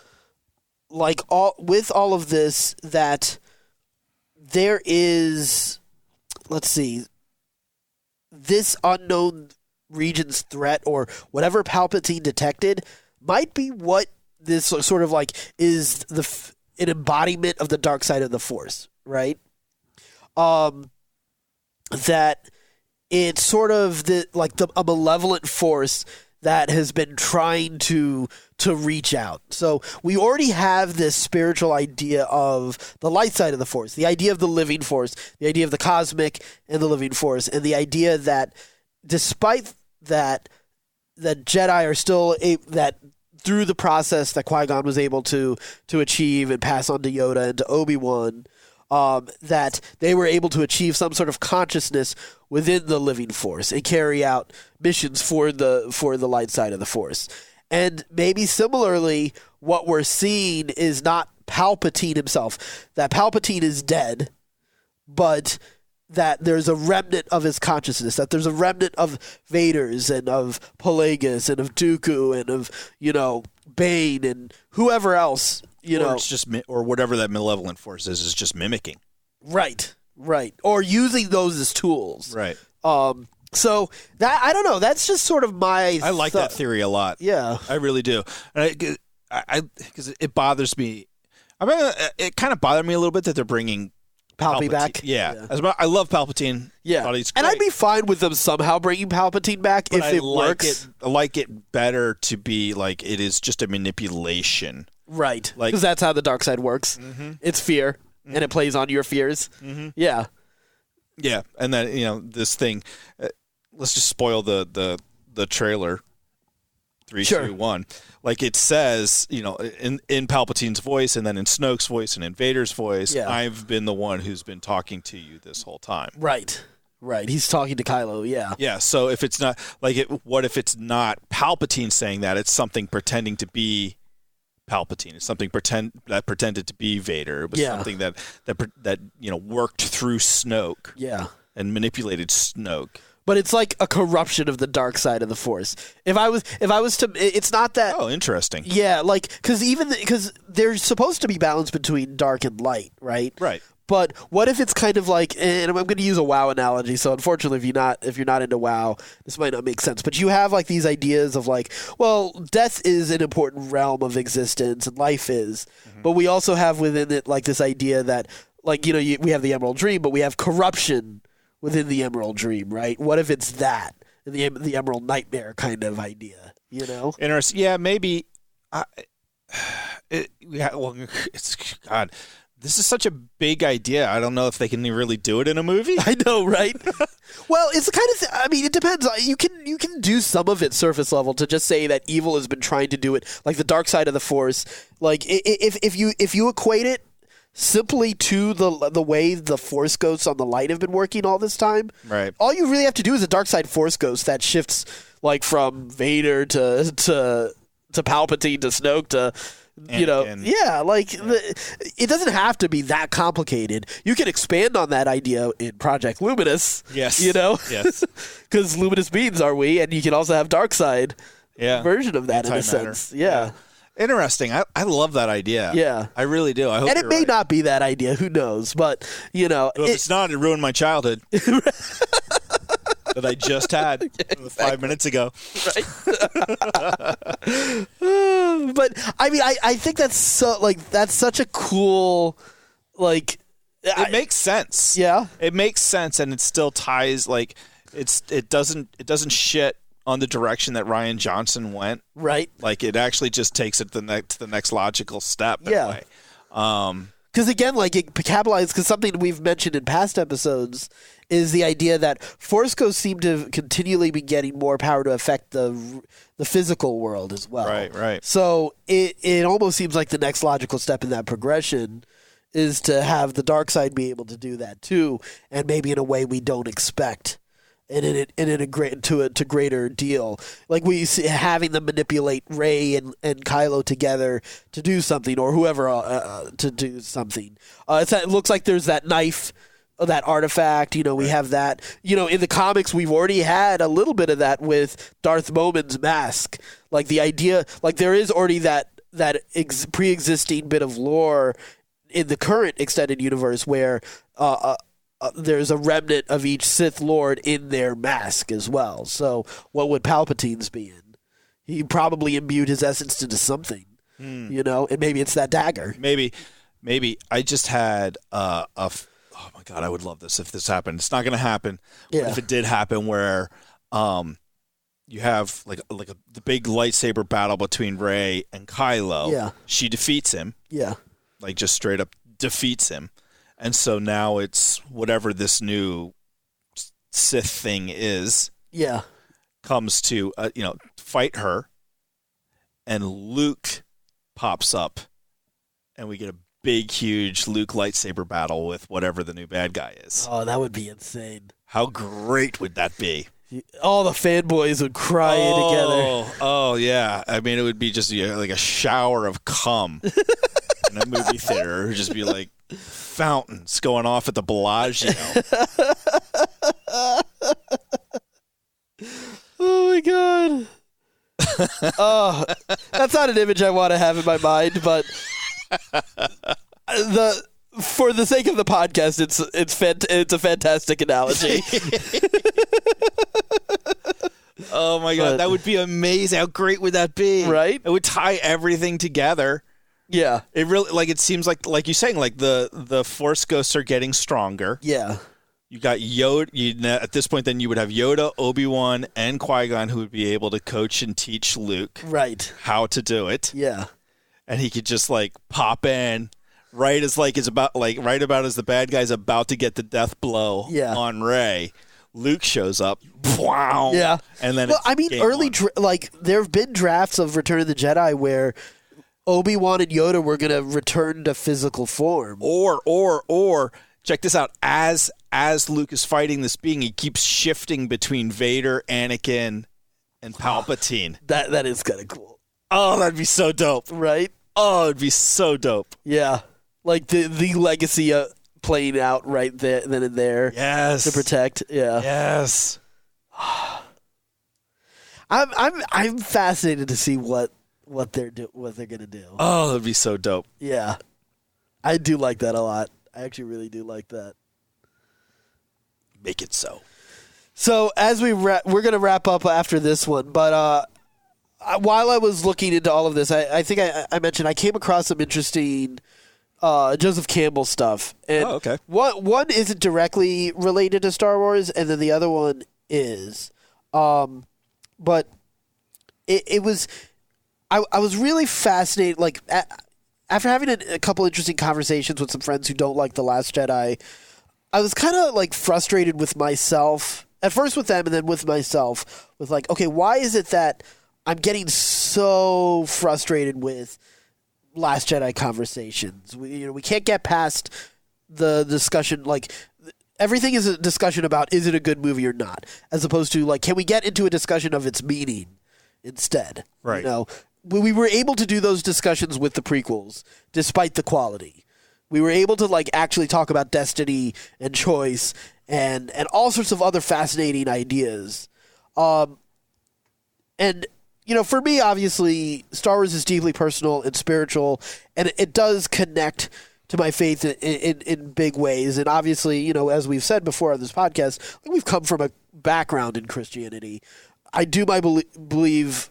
like with all of this that there is, let's see, this unknown region's threat or whatever Palpatine detected might be what this sort of like is an embodiment of the dark side of the Force, right? That it's sort of a malevolent force that has been trying to reach out. So we already have this spiritual idea of the light side of the Force, the idea of the living Force, the idea of the cosmic and the living Force, and the idea that despite that, that Jedi are still that through the process that Qui-Gon was able to achieve and pass on to Yoda and to Obi-Wan, that they were able to achieve some sort of consciousness within the living Force and carry out missions for the light side of the Force. And maybe similarly, what we're seeing is not Palpatine himself. That Palpatine is dead, but that there's a remnant of his consciousness, that there's a remnant of Vader's and of Boyega's and of Dooku and of, Bane and whoever else, or it's just or whatever that malevolent force is just mimicking. Right. Or using those as tools. Right. So that, I don't know, that's just sort of my I like that theory a lot. Yeah. I really do. Because it bothers me. It kind of bothered me a little bit that they're bringing Palpatine back. Yeah. I love Palpatine. Yeah. And I'd be fine with them somehow bringing Palpatine back if it works. I like it better to be like it is just a manipulation. Right. Because that's how the dark side works. Mm-hmm. It's fear, and it plays on your fears. Mm-hmm. Yeah. Yeah. And then, this thing, let's just spoil the trailer. 3, 2, 1. Like it says, in Palpatine's voice and then in Snoke's voice and in Vader's voice, I've been the one who's been talking to you this whole time. Right. He's talking to Kylo, yeah. Yeah, so if it's not, what if it's not Palpatine saying that? It's something pretending to be Palpatine. It's something that pretended to be Vader. It was something that worked through Snoke. Yeah. And manipulated Snoke. But it's like a corruption of the dark side of the Force. If I was to, it's not that. Oh, interesting. Yeah, because there's supposed to be balance between dark and light, right? Right. But what if it's kind of like, and I'm going to use a WoW analogy. So unfortunately, if you're not into WoW, this might not make sense. But you have like these ideas of like, well, death is an important realm of existence, and life is. Mm-hmm. But we also have within it like this idea that, like, we have the Emerald Dream, but we have corruption within the Emerald Dream, right? What if it's that, the Emerald Nightmare kind of idea, Interesting. Yeah, maybe. It's God. This is such a big idea. I don't know if they can really do it in a movie. I know, right? Well, it's the kind of it depends. You can do some of it surface level to just say that evil has been trying to do it, like the dark side of the Force. Like if you equate it simply to the way the Force ghosts on the light have been working all this time. Right. All you really have to do is a dark side Force ghost that shifts like from Vader to Palpatine to Snoke to it doesn't have to be that complicated. You can expand on that idea in Project Luminous. Yes. Yes. Because Luminous beings are we, and you can also have dark side version of that in a sense. Yeah. Interesting. I love that idea. Yeah. I really do. I hope and it may not be that idea. Who knows? But, Well, if it's not, it ruined my childhood. That I just had 5 minutes ago. Right. But, I think that's such a cool, it makes sense. Yeah. It makes sense, and it still ties, it doesn't shit on the direction that Rian Johnson went. Right. Like, it actually just takes it to the next logical step. Yeah. Because, again, it capitalizes, because something we've mentioned in past episodes is the idea that Force ghosts seem to continually be getting more power to affect the physical world as well. Right. So it almost seems like the next logical step in that progression is to have the dark side be able to do that too, and maybe in a way we don't expect. And to greater deal, like we see having them manipulate Rey and Kylo together to do something, or whoever to do something. It looks like there's that knife that artifact. We have that. In the comics, we've already had a little bit of that with Darth Momin's mask. Like the idea, like there is already that pre-existing bit of lore in the current extended universe where there's a remnant of each Sith Lord in their mask as well. So what would Palpatine's be in? He probably imbued his essence into something, and maybe it's that dagger. Maybe. I just had oh my God, I would love this if this happened. It's not going to happen. Yeah. But if it did happen, where you have the big lightsaber battle between Rey and Kylo. Yeah. She defeats him. Yeah. Like just straight up defeats him, and so now it's whatever this new Sith thing is. Yeah. Comes to fight her, and Luke pops up, and we get a big, huge Luke lightsaber battle with whatever the new bad guy is. Oh, that would be insane. How great would that be? All the fanboys would cry together. Oh, yeah. I mean, it would be just like a shower of cum in a movie theater. It would just be like fountains going off at the Bellagio. Oh my God. Oh, that's not an image I want to have in my mind, but for the sake of the podcast, it's a fantastic analogy. Oh my God, that would be amazing. How great would that be? Right? It would tie everything together. Yeah. It really it seems like you're saying, like the Force ghosts are getting stronger. Yeah. You got Yoda. At this point, then you would have Yoda, Obi-Wan, and Qui-Gon who would be able to coach and teach Luke how to do it. Yeah. And he could just pop in right as as the bad guy's about to get the death blow on Rey. Luke shows up. Wow. Yeah. And then there have been drafts of Return of the Jedi where Obi-Wan and Yoda were going to return to physical form. Or check this out. As Luke is fighting this being, he keeps shifting between Vader, Anakin, and Palpatine. That is kind of cool. Oh, that'd be so dope. Right? Oh, it'd be so dope. Yeah. Like the legacy playing out right then and there. Yes. To protect. Yeah. Yes. I'm fascinated to see what they're gonna do. Oh, that'd be so dope. Yeah. I do like that a lot. I actually really do like that. Make it so. So as we're going to wrap up after this one, but while I was looking into all of this, I think I mentioned I came across some interesting Joseph Campbell stuff. And okay. One isn't directly related to Star Wars, and then the other one is. But it was... I was really fascinated, after having a couple interesting conversations with some friends who don't like The Last Jedi, I was kind of frustrated with myself, at first with them and then with myself, with okay, why is it that I'm getting so frustrated with Last Jedi conversations? We can't get past the discussion, everything is a discussion about is it a good movie or not, as opposed to can we get into a discussion of its meaning instead? Right. We were able to do those discussions with the prequels, despite the quality. We were able to actually talk about destiny and choice and all sorts of other fascinating ideas. And for me, obviously, Star Wars is deeply personal and spiritual, and it does connect to my faith in big ways. And obviously, as we've said before on this podcast, we've come from a background in Christianity. I do believe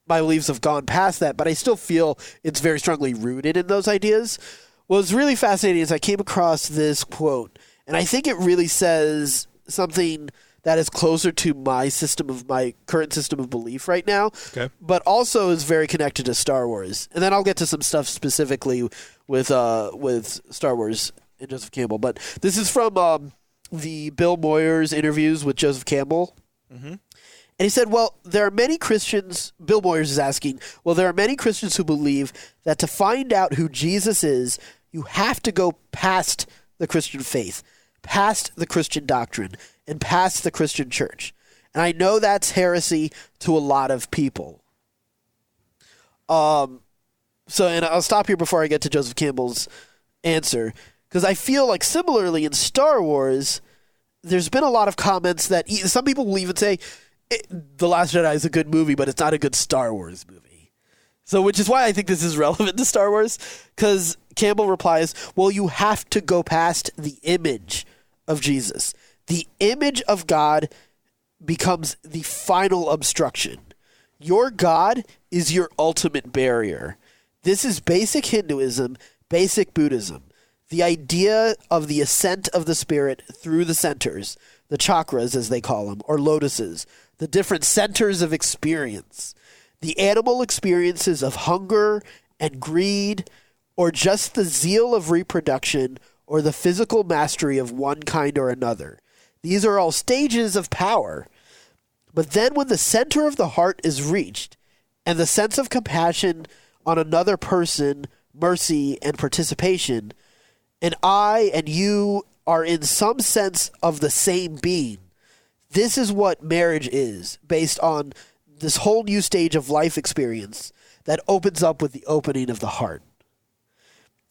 my beliefs have gone past that, but I still feel it's very strongly rooted in those ideas. What was really fascinating is I came across this quote, and I think it really says something that is closer to my current system of belief right now, but also is very connected to Star Wars. And then I'll get to some stuff specifically with Star Wars and Joseph Campbell. But this is from the Bill Moyers interviews with Joseph Campbell. Mm-hmm. And he said, there are many Christians, Bill Moyers is asking, there are many Christians who believe that to find out who Jesus is, you have to go past the Christian faith, past the Christian doctrine, and past the Christian church. And I know that's heresy to a lot of people. And I'll stop here before I get to Joseph Campbell's answer. Because I feel like similarly in Star Wars, there's been a lot of comments that some people will even say The Last Jedi is a good movie, but it's not a good Star Wars movie. So, which is why I think this is relevant to Star Wars, because Campbell replies, well, you have to go past the image of Jesus. The image of God becomes the final obstruction. Your God is your ultimate barrier. This is basic Hinduism, basic Buddhism. The idea of the ascent of the spirit through the centers, the chakras as they call them, or lotuses, the different centers of experience. The animal experiences of hunger and greed, or just the zeal of reproduction, or the physical mastery of one kind or another. These are all stages of power. But then when the center of the heart is reached, and the sense of compassion on another person, mercy, and participation, and I and you are in some sense of the same being, this is what marriage is, based on this whole new stage of life experience that opens up with the opening of the heart.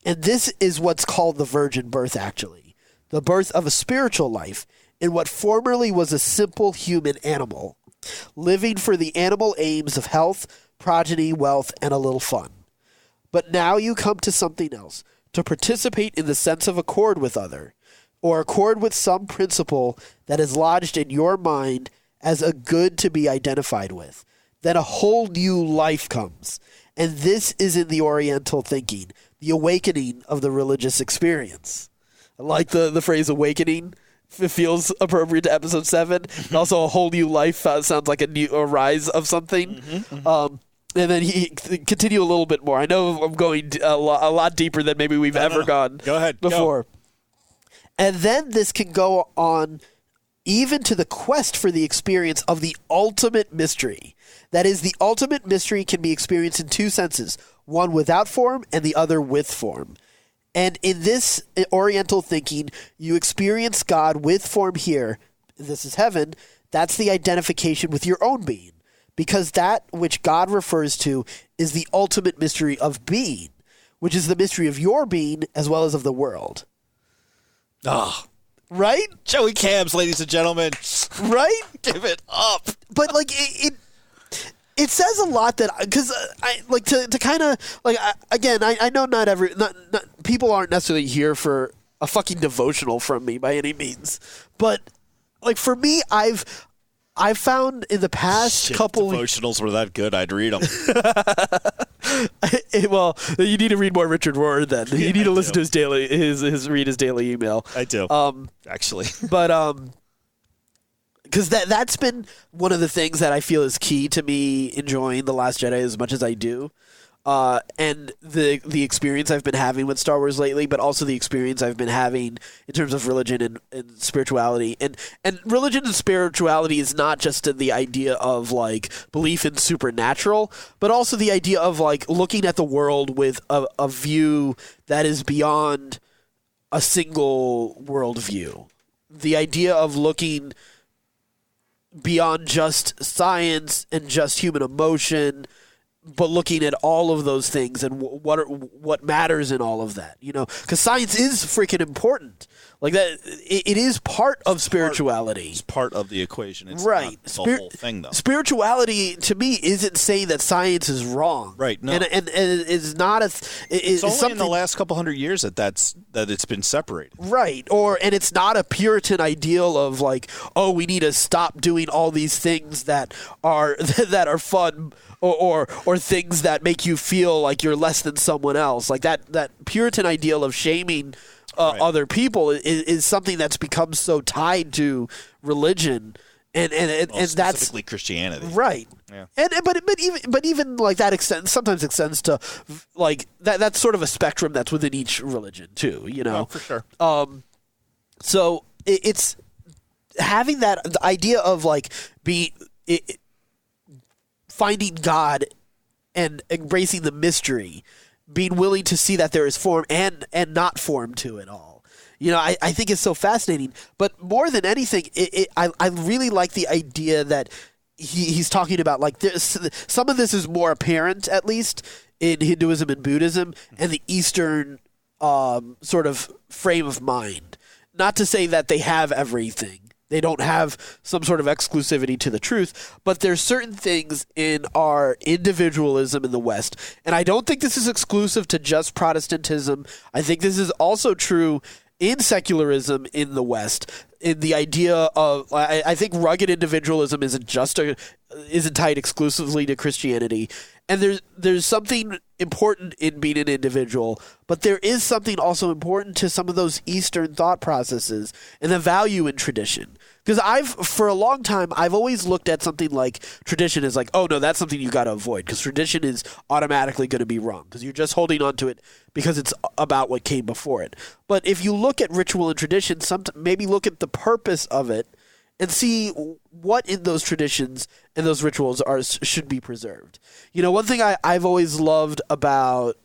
And this is what's called the virgin birth, actually. The birth of a spiritual life in what formerly was a simple human animal, living for the animal aims of health, progeny, wealth, and a little fun. But now you come to something else, to participate in the sense of accord with other, or accord with some principle that is lodged in your mind as a good to be identified with. Then a whole new life comes. And this is in the Oriental thinking, the awakening of the religious experience. I like the phrase awakening. It feels appropriate to episode 7. And also a whole new life sounds like a rise of something. Mm-hmm. And then he continue a little bit more. I know I'm going a lot deeper than maybe we've ever gone Go ahead, before. Go. And then this can go on even to the quest for the experience of the ultimate mystery. That is, the ultimate mystery can be experienced in two senses, one without form and the other with form. And in this Oriental thinking, you experience God with form here. This is heaven. That's the identification with your own being. Because that which God refers to is the ultimate mystery of being, which is the mystery of your being as well as of the world. Ah. Right? Joey Cams, ladies and gentlemen. Right? Give it up. But like it says a lot that, because I like to kind of like, I know not people aren't necessarily here for a fucking devotional from me by any means, but like for me, I've found in the past couple devotionals were that good, I'd read them. Well, you need to read more Richard Rohr then. You need to listen to read his daily email. I do. Actually. But because that's been one of the things that I feel is key to me enjoying The Last Jedi as much as I do. And the experience I've been having with Star Wars lately, but also the experience I've been having in terms of religion and spirituality. And religion and spirituality is not just the idea of like belief in supernatural, but also the idea of like looking at the world with a view that is beyond a single worldview. The idea of looking beyond just science and just human emotion, but looking at all of those things and what matters in all of that, you know, because science is freaking important. Like that, it is part of spirituality. It's part of the equation. It's right. Not the whole thing, though. Spirituality to me isn't saying that science is wrong. Right. No. And it's not it's only in the last couple hundred years that it's been separated. Right. And it's not a Puritan ideal of like, oh, we need to stop doing all these things that are fun. Or things that make you feel like you're less than someone else. Like that Puritan ideal of shaming other people is something that's become so tied to religion and that's specifically Christianity. Right. Yeah. But even like that sometimes extends to like that's sort of a spectrum that's within each religion too, you know. Oh, for sure. So it's having the idea of like finding God and embracing the mystery, being willing to see that there is form and not form to it all. You know, I think it's so fascinating. But more than anything, I really like the idea that he's talking about. Like, some of this is more apparent, at least, in Hinduism and Buddhism and the Eastern sort of frame of mind. Not to say that they have everything. They don't have some sort of exclusivity to the truth, but there's certain things in our individualism in the West, and I don't think this is exclusive to just Protestantism. I think this is also true in secularism in the West. In the idea of, I think rugged individualism isn't tied exclusively to Christianity, and there's something important in being an individual, but there is something also important to some of those Eastern thought processes and the value in tradition. Because for a long time, I've always looked at something like tradition as like, oh no, that's something you got to avoid, because tradition is automatically going to be wrong, because you're just holding on to it because it's about what came before it. But if you look at ritual and tradition, maybe look at the purpose of it and see what in those traditions and those rituals should be preserved. You know, one thing I've always loved about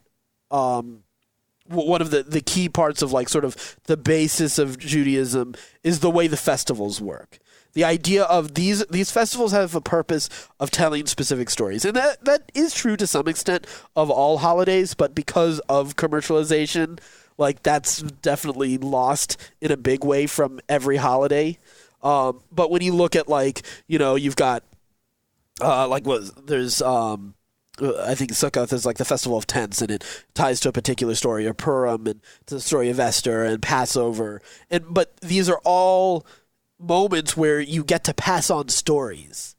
one of the key parts of like sort of the basis of Judaism is the way the festivals work. The idea of these festivals have a purpose of telling specific stories. And that is true to some extent of all holidays, but because of commercialization, like that's definitely lost in a big way from every holiday. But when you look at like, you know, you've got there's I think Sukkot is like the Festival of Tents, and it ties to a particular story, or Purim and to the story of Esther and Passover. But these are all moments where you get to pass on stories.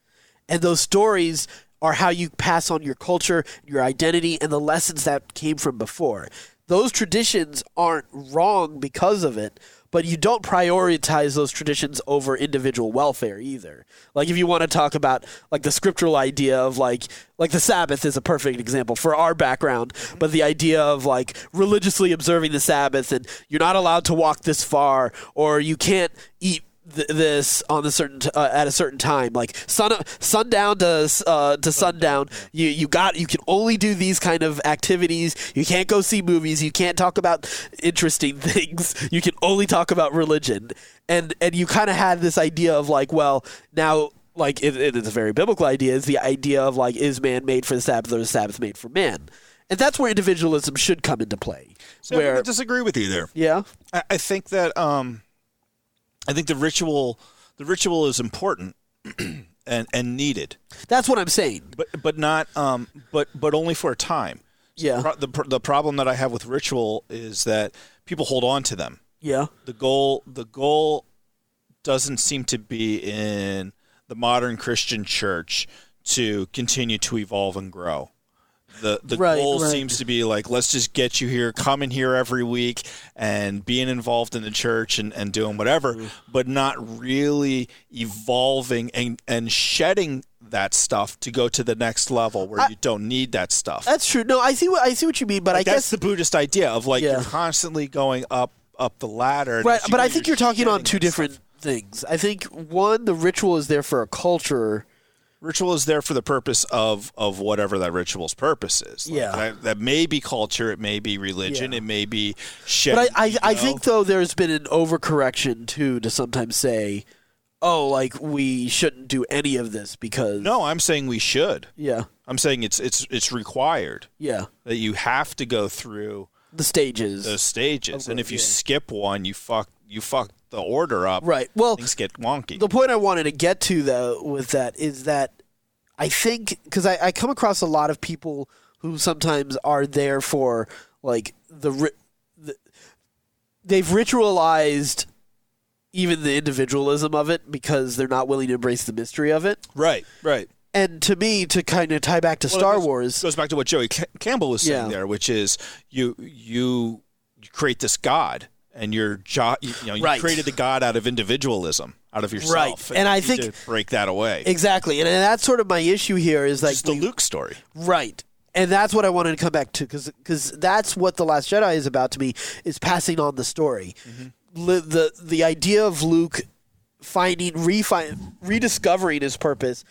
And those stories are how you pass on your culture, your identity, and the lessons that came from before. Those traditions aren't wrong because of it, but you don't prioritize those traditions over individual welfare either. Like if you want to talk about like the scriptural idea of like the Sabbath is a perfect example for our background, but the idea of like religiously observing the Sabbath, and you're not allowed to walk this far, or you can't eat this on a certain at a certain time, like sundown to sundown. You can only do these kind of activities. You can't go see movies. You can't talk about interesting things. You can only talk about religion. And you kind of had this idea of like, well, now like it's a very biblical idea. Is the idea of like, is man made for the Sabbath, or is the Sabbath made for man? And that's where individualism should come into play. So I disagree with you there. Yeah, I think that. I think the ritual is important and needed. That's what I'm saying. But not but only for a time. So yeah. The problem that I have with ritual is that people hold on to them. Yeah. The goal doesn't seem to be in the modern Christian church to continue to evolve and grow. The goal seems to be like, let's just get you here, coming here every week and being involved in the church and doing whatever, but not really evolving and shedding that stuff to go to the next level where you don't need that stuff. That's true. No, I see what you mean, but like I guess that's the Buddhist idea of like you're constantly going up the ladder. Right, but I think you're talking on two different things. I think one, the ritual is there for a culture. Ritual is there for the purpose of whatever that ritual's purpose is. Like that may be culture, it may be religion, it may be shit. But I think, though, there's been an overcorrection, too, to sometimes say, oh, like, we shouldn't do any of this because... No, I'm saying we should. Yeah. I'm saying it's required. Yeah. That you have to go through... Those stages. And if you skip one, you fuck the order up. Right. Well, things get wonky. The point I wanted to get to, though, with that is that I think, because I come across a lot of people who sometimes are there for, like, they've ritualized even the individualism of it because they're not willing to embrace the mystery of it. Right. And to me, to kind of tie back to Star Wars... goes back to what Joey Campbell was saying there, which is you create this God, and you created the God out of individualism, out of yourself. Right. And I think... to break that away. Exactly. And that's sort of my issue here is like... It's the Luke story. Right. And that's what I wanted to come back to, because that's what The Last Jedi is about to me, is passing on the story. Mm-hmm. The idea of Luke rediscovering his purpose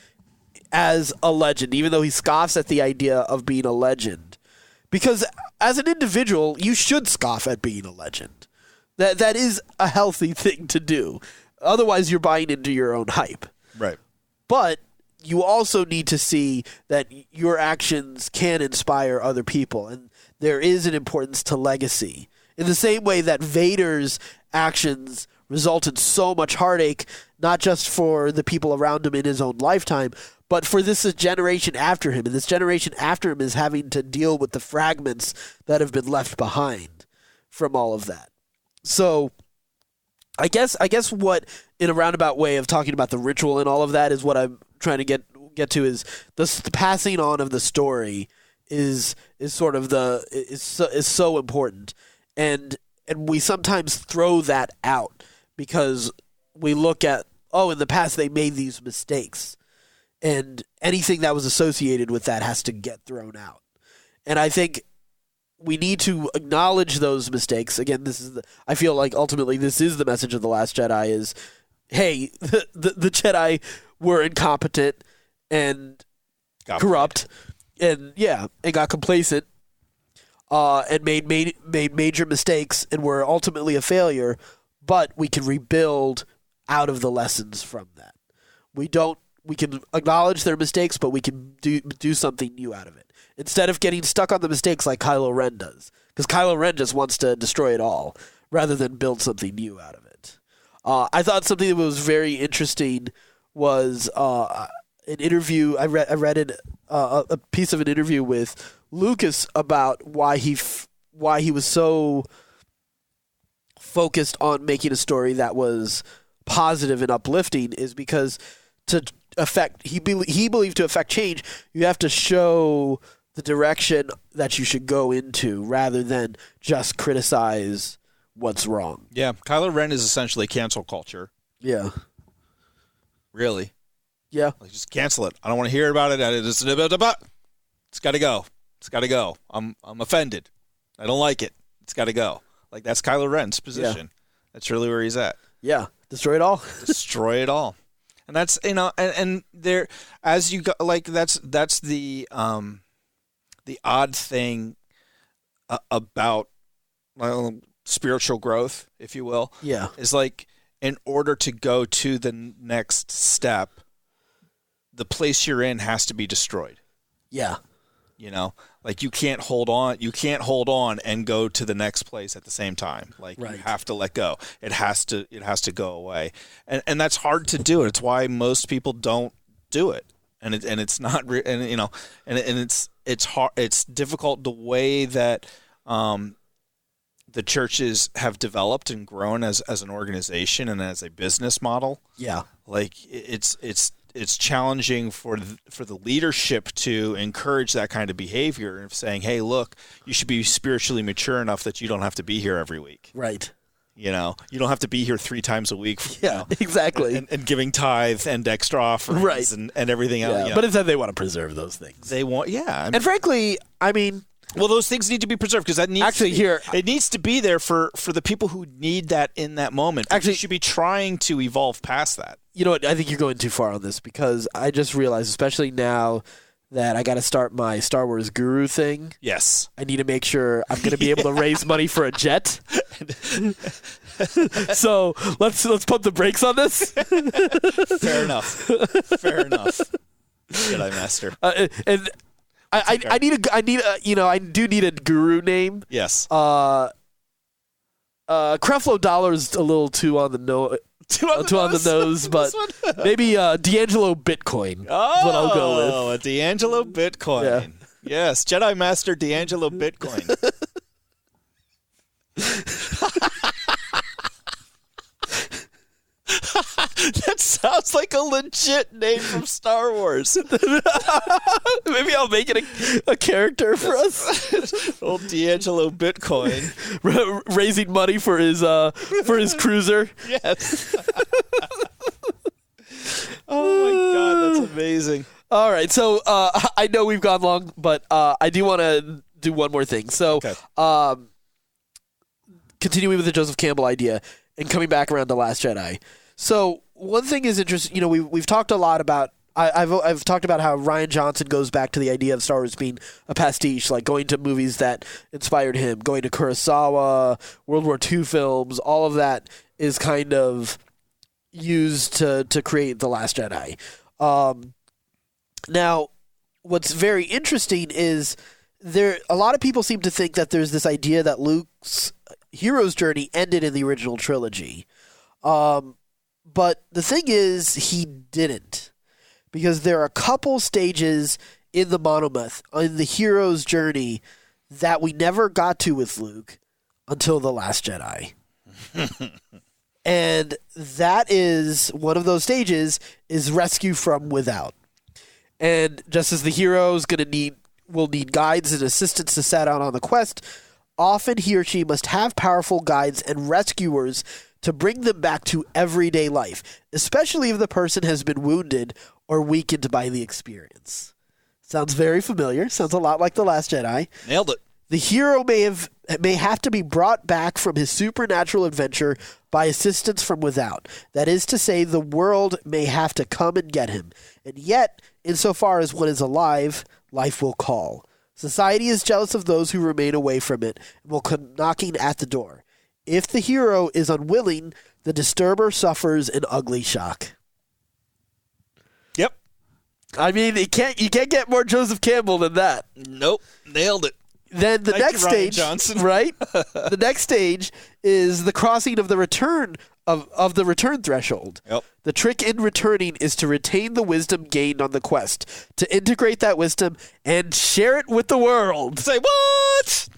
as a legend, even though he scoffs at the idea of being a legend. Because as an individual, you should scoff at being a legend. That is a healthy thing to do. Otherwise, you're buying into your own hype. Right. But you also need to see that your actions can inspire other people. And there is an importance to legacy. In the same way that Vader's actions result in so much heartache, not just for the people around him in his own lifetime, but for this generation after him. And this generation after him is having to deal with the fragments that have been left behind from all of that. So I guess what, in a roundabout way of talking about the ritual and all of that, is what I'm trying to get to is the passing on of the story is sort of is so important. And we sometimes throw that out because we look at, in the past they made these mistakes, and anything that was associated with that has to get thrown out. And I think we need to acknowledge those mistakes. Again, I feel like ultimately this is the message of The Last Jedi is, hey, the Jedi were incompetent and corrupt and got complacent and made major mistakes and were ultimately a failure, but we can rebuild out of the lessons from that. We can acknowledge their mistakes, but we can do something new out of it. Instead of getting stuck on the mistakes like Kylo Ren does. Because Kylo Ren just wants to destroy it all rather than build something new out of it. I thought something that was very interesting was an interview. I read a piece of an interview with Lucas about why he was so focused on making a story that was positive and uplifting is because he believed to affect change, you have to show the direction that you should go into rather than just criticize what's wrong. Yeah, Kylo Ren is essentially cancel culture. Yeah. Really? Yeah. Like, just cancel it. I don't want to hear about it. It's got to go. It's got to go. I'm offended. I don't like it. It's got to go. Like, that's Kylo Ren's position. Yeah. That's really where he's at. Yeah. Destroy it all. Destroy it all. And that's, and there, as you go, like, that's the odd thing about spiritual growth, if you will. Yeah. Is like, in order to go to the next step, the place you're in has to be destroyed. Yeah. Like you can't hold on and go to the next place at the same time. Like right. You have to let go. It has to go away. And that's hard to do. It's why most people don't do it. And it's not it's hard. It's difficult the way that the churches have developed and grown as an organization and as a business model. Yeah. Like it's challenging for the leadership to encourage that kind of behavior and saying, hey, look, you should be spiritually mature enough that you don't have to be here every week. Right. You don't have to be here 3 times a week. Exactly. And giving tithe and extra offerings right. and everything else. But instead they want to preserve those things. They want, and frankly, I mean, well, those things need to be preserved because that needs it needs to be there for the people who need that in that moment. Actually, you should be trying to evolve past that. You know what? I think you're going too far on this because I just realized, especially now that I got to start my Star Wars guru thing. Yes. I need to make sure I'm going to be able to raise money for a jet. So let's pump the brakes on this. Fair enough. Jedi Master. And I do need a guru name. Yes. Creflo Dollar's a little too on the nose. Too on the nose, but maybe D'Angelo Bitcoin is what I'll go with. Oh, a D'Angelo Bitcoin. Yeah. Yes, Jedi Master D'Angelo Bitcoin. That sounds like a legit name from Star Wars. Maybe I'll make it a character for us. Old D'Angelo Bitcoin. Raising money for his cruiser. Yes. Oh my God, that's amazing. All right, so I know we've gone long, but I do want to do one more thing. So, continuing with the Joseph Campbell idea and coming back around to Last Jedi. So one thing is interesting. We've talked a lot about. I've talked about how Rian Johnson goes back to the idea of Star Wars being a pastiche, like going to movies that inspired him, going to Kurosawa, World War II films. All of that is kind of used to create The Last Jedi. Now, what's very interesting is a lot of people seem to think that there's this idea that Luke's hero's journey ended in the original trilogy. But the thing is, he didn't. Because there are a couple stages in the monomyth, in the hero's journey, that we never got to with Luke until The Last Jedi. And that is, one of those stages is rescue from without. And just as the hero is will need guides and assistants to set out on the quest, often he or she must have powerful guides and rescuers to bring them back to everyday life, especially if the person has been wounded or weakened by the experience. Sounds very familiar. Sounds a lot like The Last Jedi. Nailed it. The hero may have to be brought back from his supernatural adventure by assistance from without. That is to say, the world may have to come and get him. And yet, insofar as one is alive, life will call. Society is jealous of those who remain away from it and will come knocking at the door. If the hero is unwilling, the disturber suffers an ugly shock. Yep. I mean, you can't get more Joseph Campbell than that. Nope. Nailed it. Then the next stage, right? The next stage is the crossing of the return of the return threshold. Yep. The trick in returning is to retain the wisdom gained on the quest, to integrate that wisdom and share it with the world. Say what?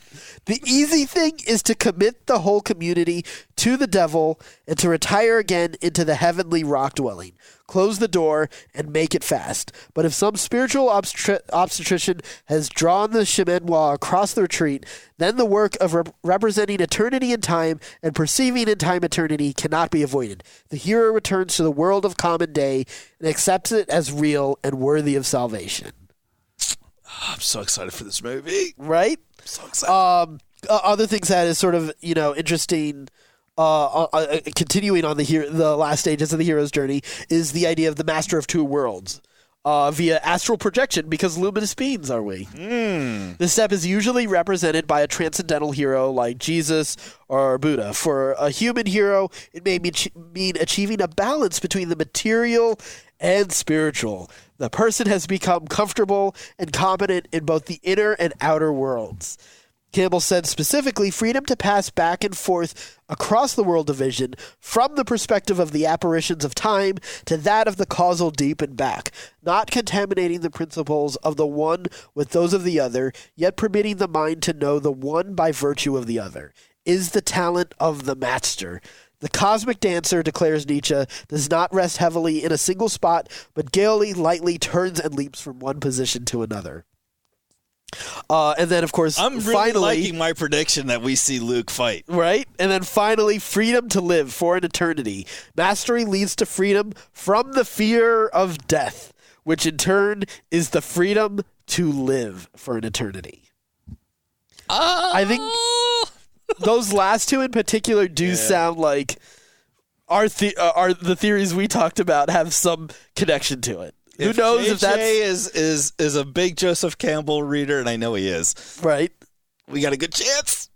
The easy thing is to commit the whole community to the devil and to retire again into the heavenly rock dwelling. Close the door and make it fast. But if some spiritual obstetrician has drawn the Shemenois across the retreat, then the work of representing eternity in time and perceiving in time eternity cannot be avoided. The hero returns to the world of common day and accepts it as real and worthy of salvation. I'm so excited for this movie. Right? I'm so excited. Other things that is sort of, interesting, continuing on the last stages of the hero's journey, is the idea of the master of two worlds via astral projection, because luminous beings are we. This step is usually represented by a transcendental hero like Jesus or Buddha. For a human hero, it may mean achieving a balance between the material and spiritual. The person has become comfortable and competent in both the inner and outer worlds. Campbell said specifically, freedom to pass back and forth across the world division from the perspective of the apparitions of time to that of the causal deep and back, not contaminating the principles of the one with those of the other, yet permitting the mind to know the one by virtue of the other, is the talent of the master. The cosmic dancer, declares Nietzsche, does not rest heavily in a single spot, but gaily, lightly turns and leaps from one position to another. And then, of course, I'm really finally liking my prediction that we see Luke fight. Right? And then finally, freedom to live for an eternity. Mastery leads to freedom from the fear of death, which in turn is the freedom to live for an eternity. I think those last two in particular do sound like the theories we talked about have some connection to it. Who knows if that's... is a big Joseph Campbell reader, and I know he is. Right. We got a good chance.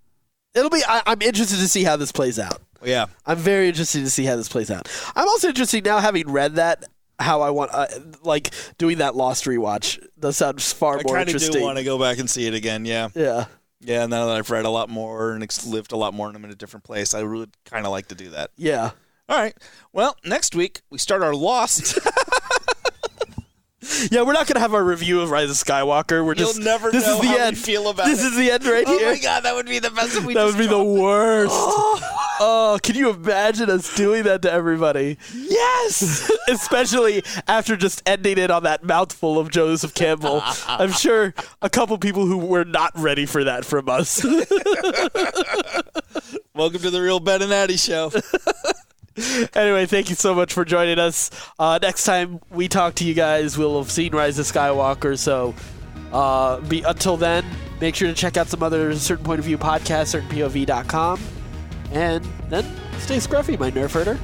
It'll be... I'm interested to see how this plays out. Yeah. I'm very interested to see how this plays out. I'm also interested now, having read that, how I want... doing that Lost rewatch does sound far more interesting. I kind of do want to go back and see it again, yeah. Yeah. Yeah, now that I've read a lot more and lived a lot more and I'm in a different place, I really kind of like to do that. Yeah. All right. Well, next week, we start our Lost... Yeah, we're not going to have our review of Rise of Skywalker. You'll never know how we feel about it. This is the end right here. Oh my God, that would be the best. That would be the worst. Oh, can you imagine us doing that to everybody? Yes! Especially after just ending it on that mouthful of Joseph Campbell. I'm sure a couple people who were not ready for that from us. Welcome to the Real Ben and Addy Show. Anyway, thank you so much for joining us. Next time we talk to you guys, we'll have seen Rise of Skywalker. So until then, make sure to check out some other Certain Point of View podcasts, certainpov.com. And then stay scruffy, my nerf herder.